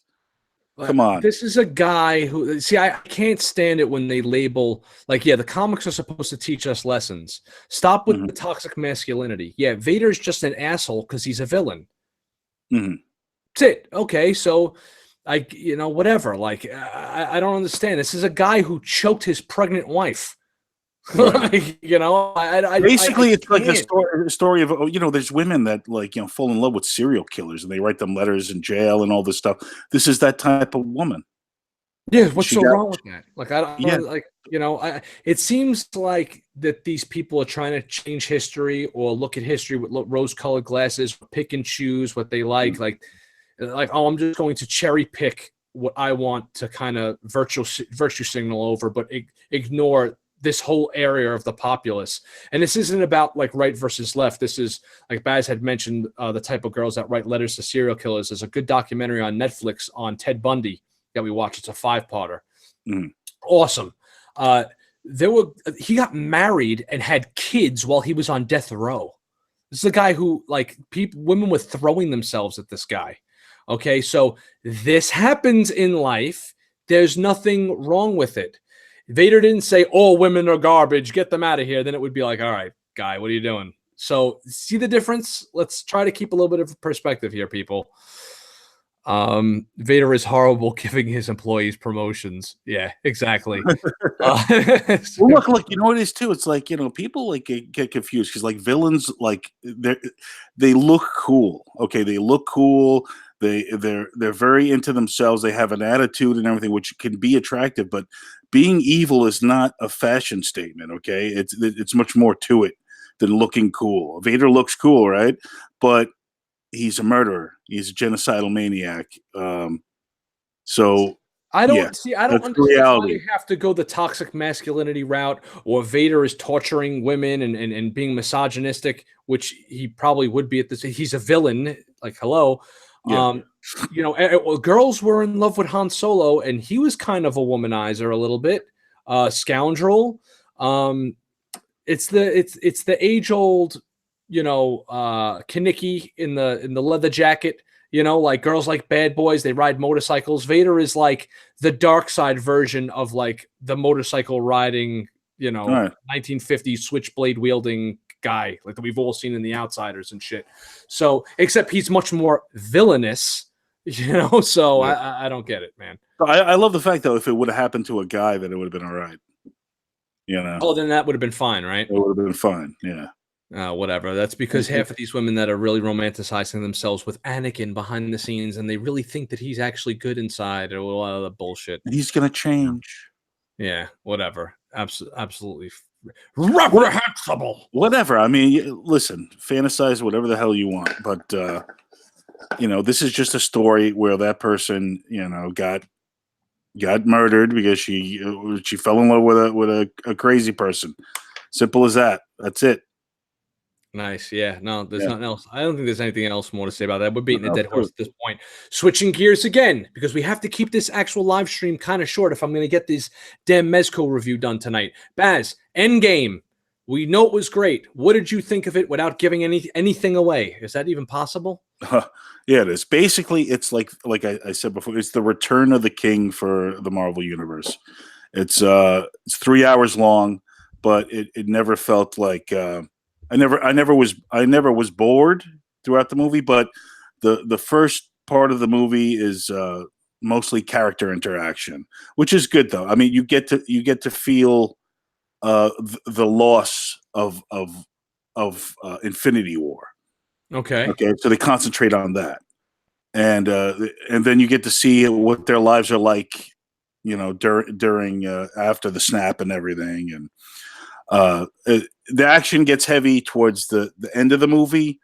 Come on. This is a guy who, see, I can't stand it when they label, like, yeah, the comics are supposed to teach us lessons. Stop with the toxic masculinity. Yeah, Vader's just an asshole because he's a villain. Mm-hmm. That's it. Okay, so, whatever. Like, I don't understand. This is a guy who choked his pregnant wife. Right. Basically, it's like the story of, there's women that fall in love with serial killers and they write them letters in jail and all this stuff. This is that type of woman. Yeah, what's so wrong with that? Like, it seems like that these people are trying to change history or look at history with rose-colored glasses, pick and choose what they like. Mm-hmm. Like, oh, I'm just going to cherry pick what I want to kind of virtue signal over, but ignore this whole area of the populace. And this isn't about like right versus left. This is, like Baz had mentioned, the type of girls that write letters to serial killers. There's a good documentary on Netflix on Ted Bundy that we watched. It's a 5-parter. Mm. Awesome. He got married and had kids while he was on death row. This is a guy who, like, women were throwing themselves at this guy. Okay, so this happens in life. There's nothing wrong with it. Vader didn't say, "All women are garbage, get them out of here." Then it would be like, "All right, guy, what are you doing?" So, see the difference? Let's try to keep a little bit of perspective here, people. Vader is horrible giving his employees promotions. Yeah, exactly. Well, look, you know what it is too? It's like, people like get confused because like villains, like they look cool. Okay, they look cool. They're very into themselves. They have an attitude and everything, which can be attractive. But being evil is not a fashion statement. Okay, it's much more to it than looking cool. Vader looks cool, right? But he's a murderer. He's a genocidal maniac. So I don't understand why you have to go the toxic masculinity route, or Vader is torturing women and being misogynistic, which he probably would be at this. He's a villain. Like, hello. Yeah. Girls were in love with Han Solo, and he was kind of a womanizer a little bit. Scoundrel. It's the age old, Kaneki in the leather jacket. Like girls like bad boys, they ride motorcycles. Vader is like the dark side version of like the motorcycle riding, 1950s switchblade wielding guy, like that we've all seen in The Outsiders and shit. So, except he's much more villainous, so yeah. I don't get it, man. I love the fact, though, if it would have happened to a guy, then it would have been all right. Oh, then that would have been fine, right? It would have been fine, yeah. Whatever. That's because half of these women that are really romanticizing themselves with Anakin behind the scenes, and they really think that he's actually good inside, or a lot of the bullshit. He's gonna change. Yeah, whatever. Absolutely reprehensible. Whatever. I mean, listen, fantasize whatever the hell you want, but this is just a story where that person, got murdered because she fell in love with a crazy person. Simple as that. That's it. Nice. Yeah. No, there's Yeah. nothing else. I don't think there's anything else more to say about that. We're beating a dead horse at this point. Switching gears again, because we have to keep this actual live stream kind of short if I'm going to get this damn Mezco review done tonight. Baz, Endgame. We know it was great. What did you think of it without giving anything away? Is that even possible? Yeah, it is. Basically, it's like I said before, it's the return of the king for the Marvel Universe. It's 3 hours long, but it never felt like I never was bored throughout the movie, but the first part of the movie is mostly character interaction, which is good though. I mean, you get to feel the loss of Infinity War. Okay. So they concentrate on that, and then you get to see what their lives are like, during after the snap and everything, and the action gets heavy towards the end of the movie.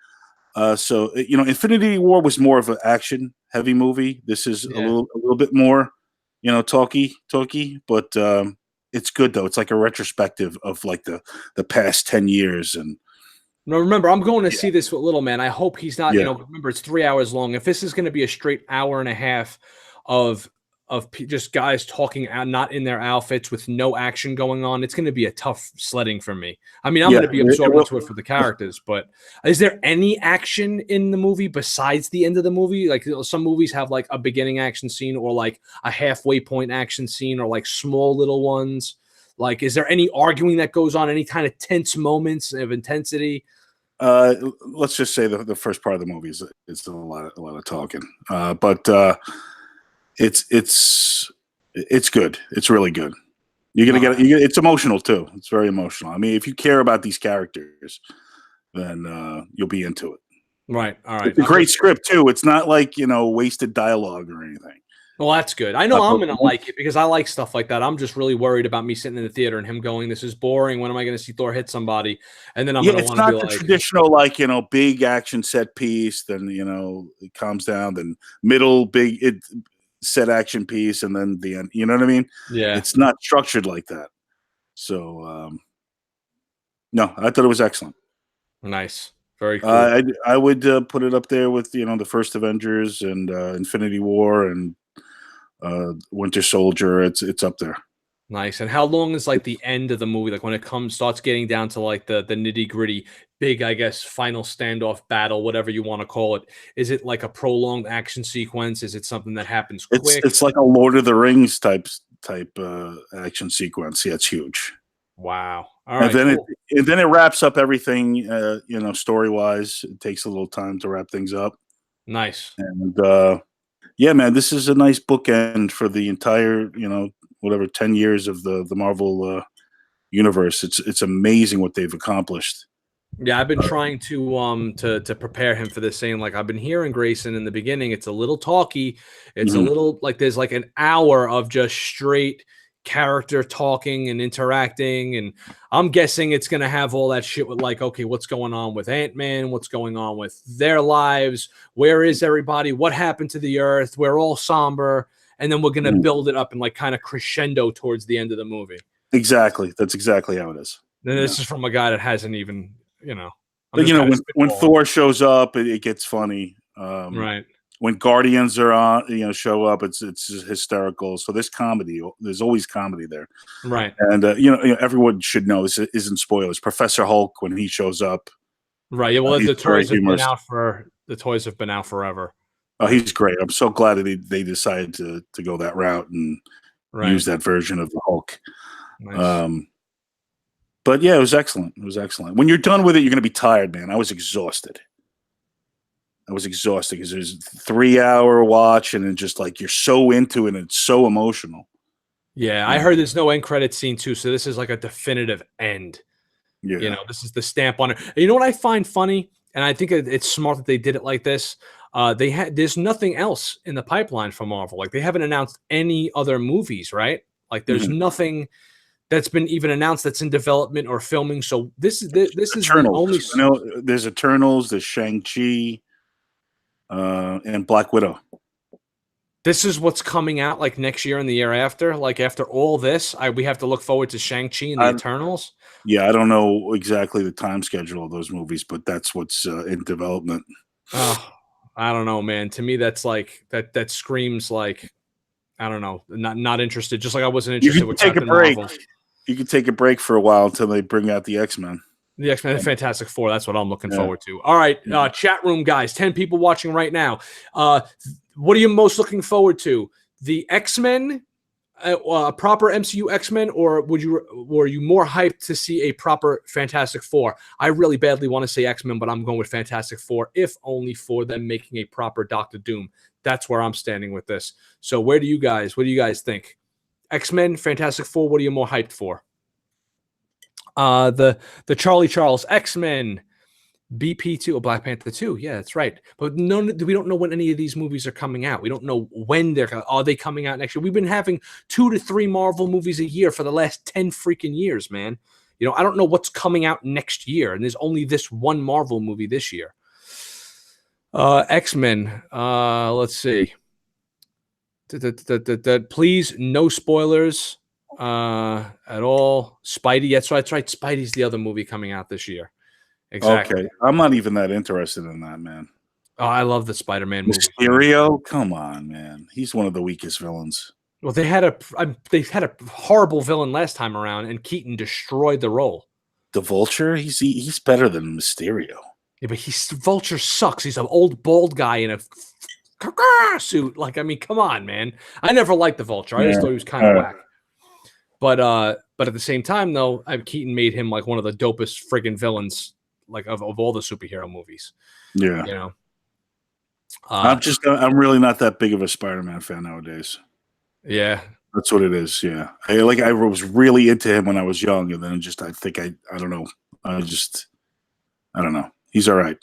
So Infinity War was more of an action heavy movie. This is a little bit more, talky, but it's good though. It's like a retrospective of like the past 10 years. And no, remember, I'm going to see this with little man. I hope he's not, Yeah. Remember, it's 3 hours long. If this is going to be a straight hour and a half of just guys talking out, not in their outfits with no action going on, it's going to be a tough sledding for me. I mean, I'm going to be absorbed into it for the characters, but is there any action in the movie besides the end of the movie? Like some movies have like a beginning action scene or like a halfway point action scene or like small little ones. Like, is there any arguing that goes on? Any kind of tense moments of intensity? Let's just say the first part of the movie is a lot of talking, but it's good. It's really good. You're gonna get it's emotional too. It's very emotional. I mean, if you care about these characters, then you'll be into it. Right. All right. It's a great script too. It's not like wasted dialogue or anything. Well, that's good. I know I'm going to like it because I like stuff like that. I'm just really worried about me sitting in the theater and him going, "This is boring. When am I going to see Thor hit somebody?" And then I'm going to want to be like, it's not the traditional big action set piece. Then it calms down. Then middle big set action piece, and then the end. You know what I mean? Yeah. It's not structured like that. So no, I thought it was excellent. Nice. Very cool. I would put it up there with the first Avengers and Infinity War and Winter Soldier. It's up there. Nice. And how long is like the end of the movie? Like when it starts getting down to like the nitty gritty, big, I guess, final standoff battle, whatever you want to call it. Is it like a prolonged action sequence? Is it something that happens quick? It's like a Lord of the Rings type action sequence. Yeah, it's huge. Wow. All right. And then it wraps up everything. Story wise, it takes a little time to wrap things up. Nice. And yeah, man, this is a nice bookend for the entire 10 years of the Marvel universe. It's amazing what they've accomplished. Yeah, I've been trying to prepare him for this, saying like I've been hearing Grayson in the beginning. It's a little talky. It's a little like there's like an hour of just straight character talking and interacting, and I'm guessing it's gonna have all that shit with like, okay, what's going on with Ant-Man? What's going on with their lives? Where is everybody? What happened to the Earth? We're all somber, and then we're gonna build it up and like kind of crescendo towards the end of the movie. Exactly, that's exactly how it is. And this is from a guy that hasn't even, But when Thor shows up, it gets funny. Right. When Guardians are on, show up, it's hysterical. So there's comedy. There's always comedy there. Right. And everyone should know this isn't spoilers. Professor Hulk, when he shows up, right. Yeah. Well, the toys have been out forever. Oh, he's great. I'm so glad that they decided to go that route and use that version of the Hulk. Nice. But yeah, it was excellent. It was excellent. When you're done with it, you're going to be tired, man. I was exhausted because there's a 3-hour watch and it's just like you're so into it and it's so emotional. Yeah, I heard there's no end credit scene too, so this is like a definitive end. You Yeah. know, this is the stamp on it. You know what I find funny, and I think it's smart that they did it like this. There's nothing else in the pipeline for Marvel. Like they haven't announced any other movies, right? Like there's Mhm. nothing that's been even announced that's in development or filming. So this is the Eternals. only. I know there's Eternals, there's Shang-Chi, and Black Widow. This is what's coming out like next year and the year after. Like after all this, we have to look forward to Shang-Chi and the Eternals. Yeah, I don't know exactly the time schedule of those movies, but that's what's in development. Oh, I don't know, man. To me, that's like that screams like I don't know, not interested. Just like I wasn't You interested can with take a Captain break. Marvel. You can take a break for a while until they bring out the X-Men. The X-Men Fantastic Four. That's what I'm looking Yeah. forward to. All right, chat room guys, 10 people watching right now. What are you most looking forward to? The X-Men, a proper MCU X-Men, or were you more hyped to see a proper Fantastic Four? I really badly want to say X-Men, but I'm going with Fantastic Four, if only for them making a proper Doctor Doom. That's where I'm standing with this. So what do you guys think? X-Men, Fantastic Four, what are you more hyped for? The Charlie Charles X-Men, BP2, or Black Panther 2. Yeah, that's right. But we don't know when any of these movies are coming out. We don't know when are they coming out next year. We've been having 2 to 3 Marvel movies a year for the last 10 freaking years, man. You know, I don't know what's coming out next year, and there's only this one Marvel movie this year. X-Men, let's see. Please, no spoilers at all. Spidey, that's right. Spidey's the other movie coming out this year. Exactly. Okay, I'm not even that interested in that, man. Oh, I love the Spider-Man movie. Mysterio, come on, man. He's one of the weakest villains. Well, they had a horrible villain last time around, and Keaton destroyed the role. The Vulture, he's better than Mysterio. Yeah, but Vulture sucks. He's an old bald guy in a suit. Like, I mean, come on, man. I never liked the Vulture. I just thought he was kind of whack. But at the same time, though, Keaton made him like one of the dopest friggin' villains, like of all the superhero movies. Yeah, you know. I'm really not that big of a Spider-Man fan nowadays. Yeah, that's what it is. Yeah, I was really into him when I was young, and then I don't know. I don't know. He's all right.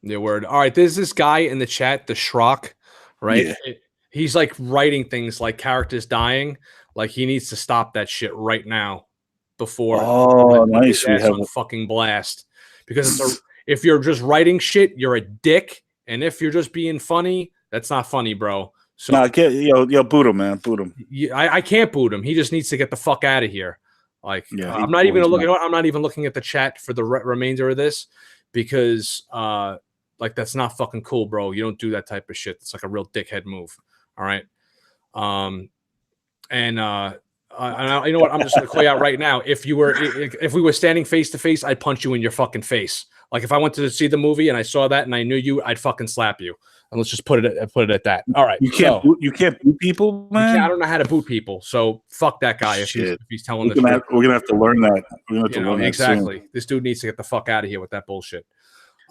Yeah, word. All right, there's this guy in the chat, the Schrock, right? Yeah. He's like writing things like characters dying. Like he needs to stop that shit right now before. Oh, nice. We have on fucking blast because if you're just writing shit, you're a dick, and if you're just being funny, that's not funny, bro. So boot him, man, boot him. I can't boot him. He just needs to get the fuck out of here. Like, I'm not even looking at the chat for the remainder of this because, like, that's not fucking cool, bro. You don't do that type of shit. It's like a real dickhead move. All right. You know what? I'm just gonna call you out right now. If we were standing face to face, I'd punch you in your fucking face. Like if I went to see the movie and I saw that and I knew you, I'd fucking slap you. And let's just put it at that. All right. You can't boot people, man. I don't know how to boot people. So fuck that guy if he's telling the truth. We're gonna have to learn that. We're gonna have to learn that exactly. Soon. This dude needs to get the fuck out of here with that bullshit.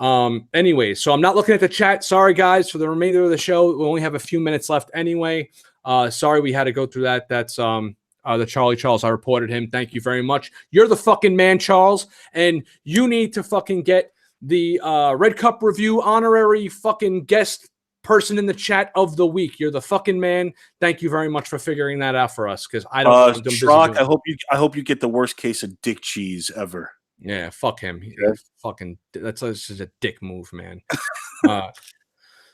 Anyway, so I'm not looking at the chat. Sorry, guys, for the remainder of the show. We only have a few minutes left anyway. Sorry we had to go through that. That's the Charlie Charles. I reported him. Thank you very much. You're the fucking man, Charles, and you need to fucking get the Red Cup Review honorary fucking guest person in the chat of the week. You're the fucking man. Thank you very much for figuring that out for us because I don't. Schrock, I hope you get the worst case of dick cheese ever. Yeah, fuck him. Fucking that's just a dick move, man.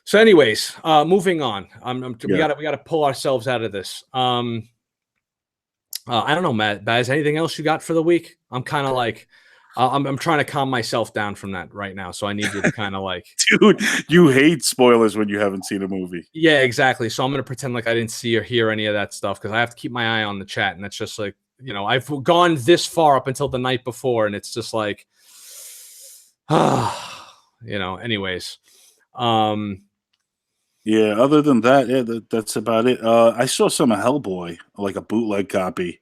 So, anyways, moving on. We gotta pull ourselves out of this. I don't know, Matt. Baz, anything else you got for the week? I'm kind of like, I'm trying to calm myself down from that right now. So I need you to kind of like, dude, you hate spoilers when you haven't seen a movie. Yeah, exactly. So I'm gonna pretend like I didn't see or hear any of that stuff because I have to keep my eye on the chat, and that's just like. You know, I've gone this far up until the night before, and it's just like, you know. Anyways, yeah. Other than that, that's about it. I saw some Hellboy, like a bootleg copy.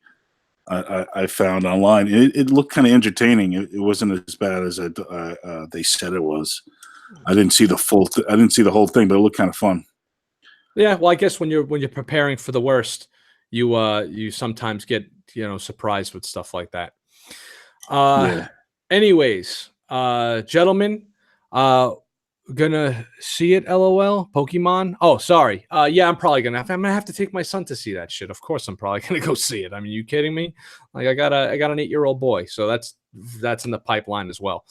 I found online. It looked kind of entertaining. It wasn't as bad as they said it was. I didn't see the I didn't see the whole thing, but it looked kind of fun. Yeah. Well, I guess when you're preparing for the worst, you sometimes get surprised with stuff like that. Yeah. Anyways, gentlemen, gonna see it. LOL. Pokemon. Oh, sorry. Yeah, I'm probably gonna have to take my son to see that shit. Of course, I'm probably gonna go see it. I mean, you kidding me? Like, I got an 8-year-old boy, so that's in the pipeline as well.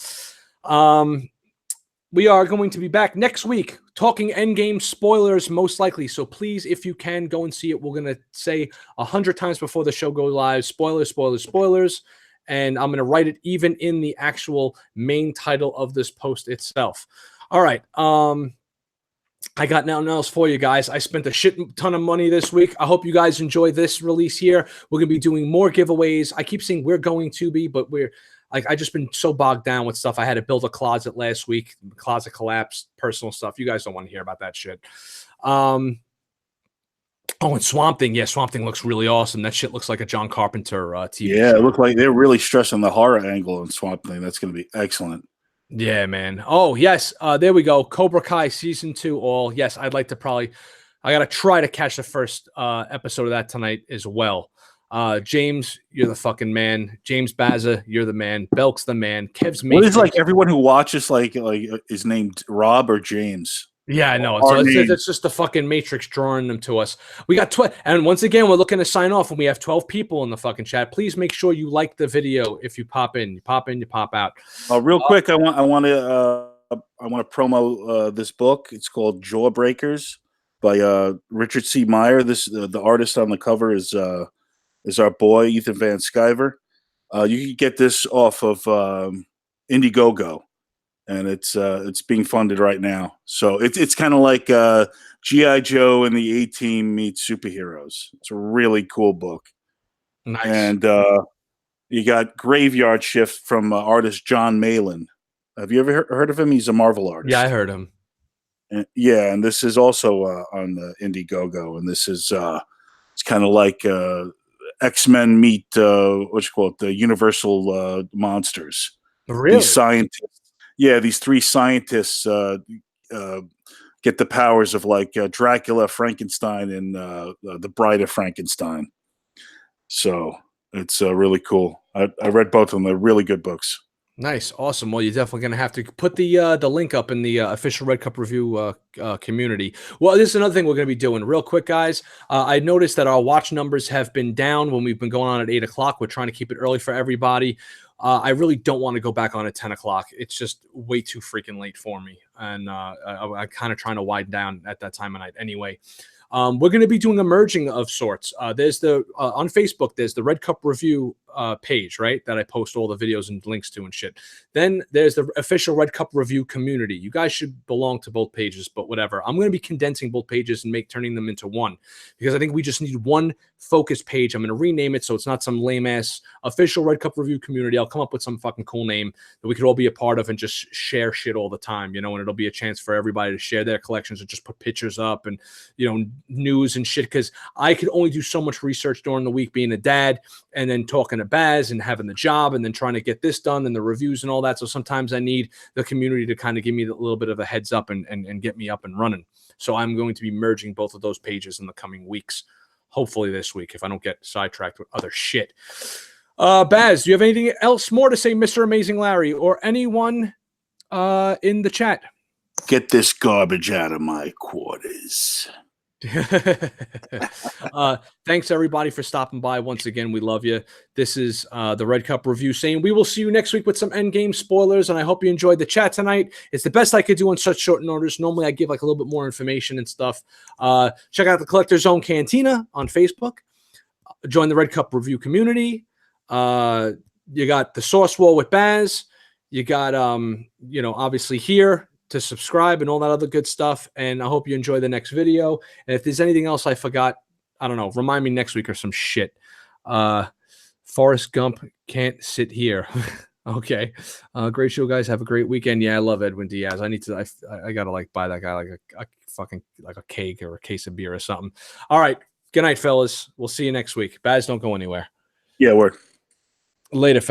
We are going to be back next week talking Endgame spoilers, most likely. So please, if you can, go and see it. We're going to say 100 times before the show goes live, spoilers, spoilers, spoilers. And I'm going to write it even in the actual main title of this post itself. All right. I got nothing else for you guys. I spent a shit ton of money this week. I hope you guys enjoy this release here. We're going to be doing more giveaways. I keep saying we're going to be, but I just been so bogged down with stuff. I had to build a closet last week. The closet collapsed, personal stuff. You guys don't want to hear about that shit. Oh, and Swamp Thing. Yeah, Swamp Thing looks really awesome. That shit looks like a John Carpenter TV Yeah, show. it looked like they're really stressing the horror angle in Swamp Thing. That's going to be excellent. Yeah, man. Oh, yes. There we go. Cobra Kai Season 2 all. Yes, I got to try to catch the first episode of that tonight as well. James, you're the fucking man. James Baza, you're the man. Belk's the man. Kev's What is like everyone who watches like is named Rob or James? Yeah, I know. It's just the fucking Matrix drawing them to us. We got 12, and once again, we're looking to sign off, and we have 12 people in the fucking chat. Please make sure you like the video if you pop in. You pop in, you pop out. Real quick, I want to promo this book. It's called Jawbreakers by Richard C. Meyer. The artist on the cover is our boy Ethan Van Sciver. You can get this off of Indiegogo, and it's being funded right now. So it's kind of like G.I. Joe and the A-Team meet superheroes. It's a really cool book. Nice. And you got Graveyard Shift from artist John Malin. Have you ever heard of him? He's a Marvel artist. Yeah, I heard him. And this is also on Indiegogo, and this is it's kind of like X-Men meet the Universal monsters. Really? These scientists. Yeah, these three scientists get the powers of like Dracula, Frankenstein, and the Bride of Frankenstein. So it's really cool. I read both of them. They're really good books. Nice. Awesome. Well, you're definitely going to have to put the link up in the official Red Cup Review community. Well, this is another thing we're going to be doing real quick, guys. I noticed that our watch numbers have been down when we've been going on at 8 o'clock. We're trying to keep it early for everybody. I really don't want to go back on at 10 o'clock. It's just way too freaking late for me. And I'm kind of trying to widen down at that time of night anyway. We're going to be doing a merging of sorts. There's on Facebook, there's the Red Cup Review page, right? That I post all the videos and links to and shit. Then there's the official Red Cup Review community. You guys should belong to both pages, but whatever. I'm going to be condensing both pages and turning them into one, because I think we just need one focused page. I'm going to rename it so it's not some lame ass official Red Cup Review community. I'll come up with some fucking cool name that we could all be a part of and just share shit all the time, and it'll be a chance for everybody to share their collections and just put pictures up and, news and shit, because I could only do so much research during the week being a dad and then talking to Baz and having the job and then trying to get this done and the reviews and all that. So sometimes I need the community to kind of give me a little bit of a heads up and get me up and running. So I'm going to be merging both of those pages in the coming weeks, hopefully this week, if I don't get sidetracked with other shit. Baz, do you have anything else more to say, Mr. Amazing Larry, or anyone in the chat? Get this garbage out of my quarters. Thanks everybody for stopping by once again. We love you. This is the Red Cup Review saying we will see you next week with some Endgame spoilers, and I hope you enjoyed the chat tonight. It's the best I could do on such short notice. Normally I give like a little bit more information and stuff. Check out the Collector's Zone Cantina on Facebook. Join the Red Cup Review community. You got the Source Wall with Baz. You got obviously here to subscribe and all that other good stuff. And I hope you enjoy the next video. And if there's anything else I forgot, I don't know, remind me next week or some shit. Forrest Gump can't sit here. Okay. Great show, guys. Have a great weekend. Yeah, I love Edwin Diaz. I gotta like buy that guy like a fucking like a cake or a case of beer or something. All right. Good night, fellas. We'll see you next week. Baz, don't go anywhere. Yeah, work. Later, fellas.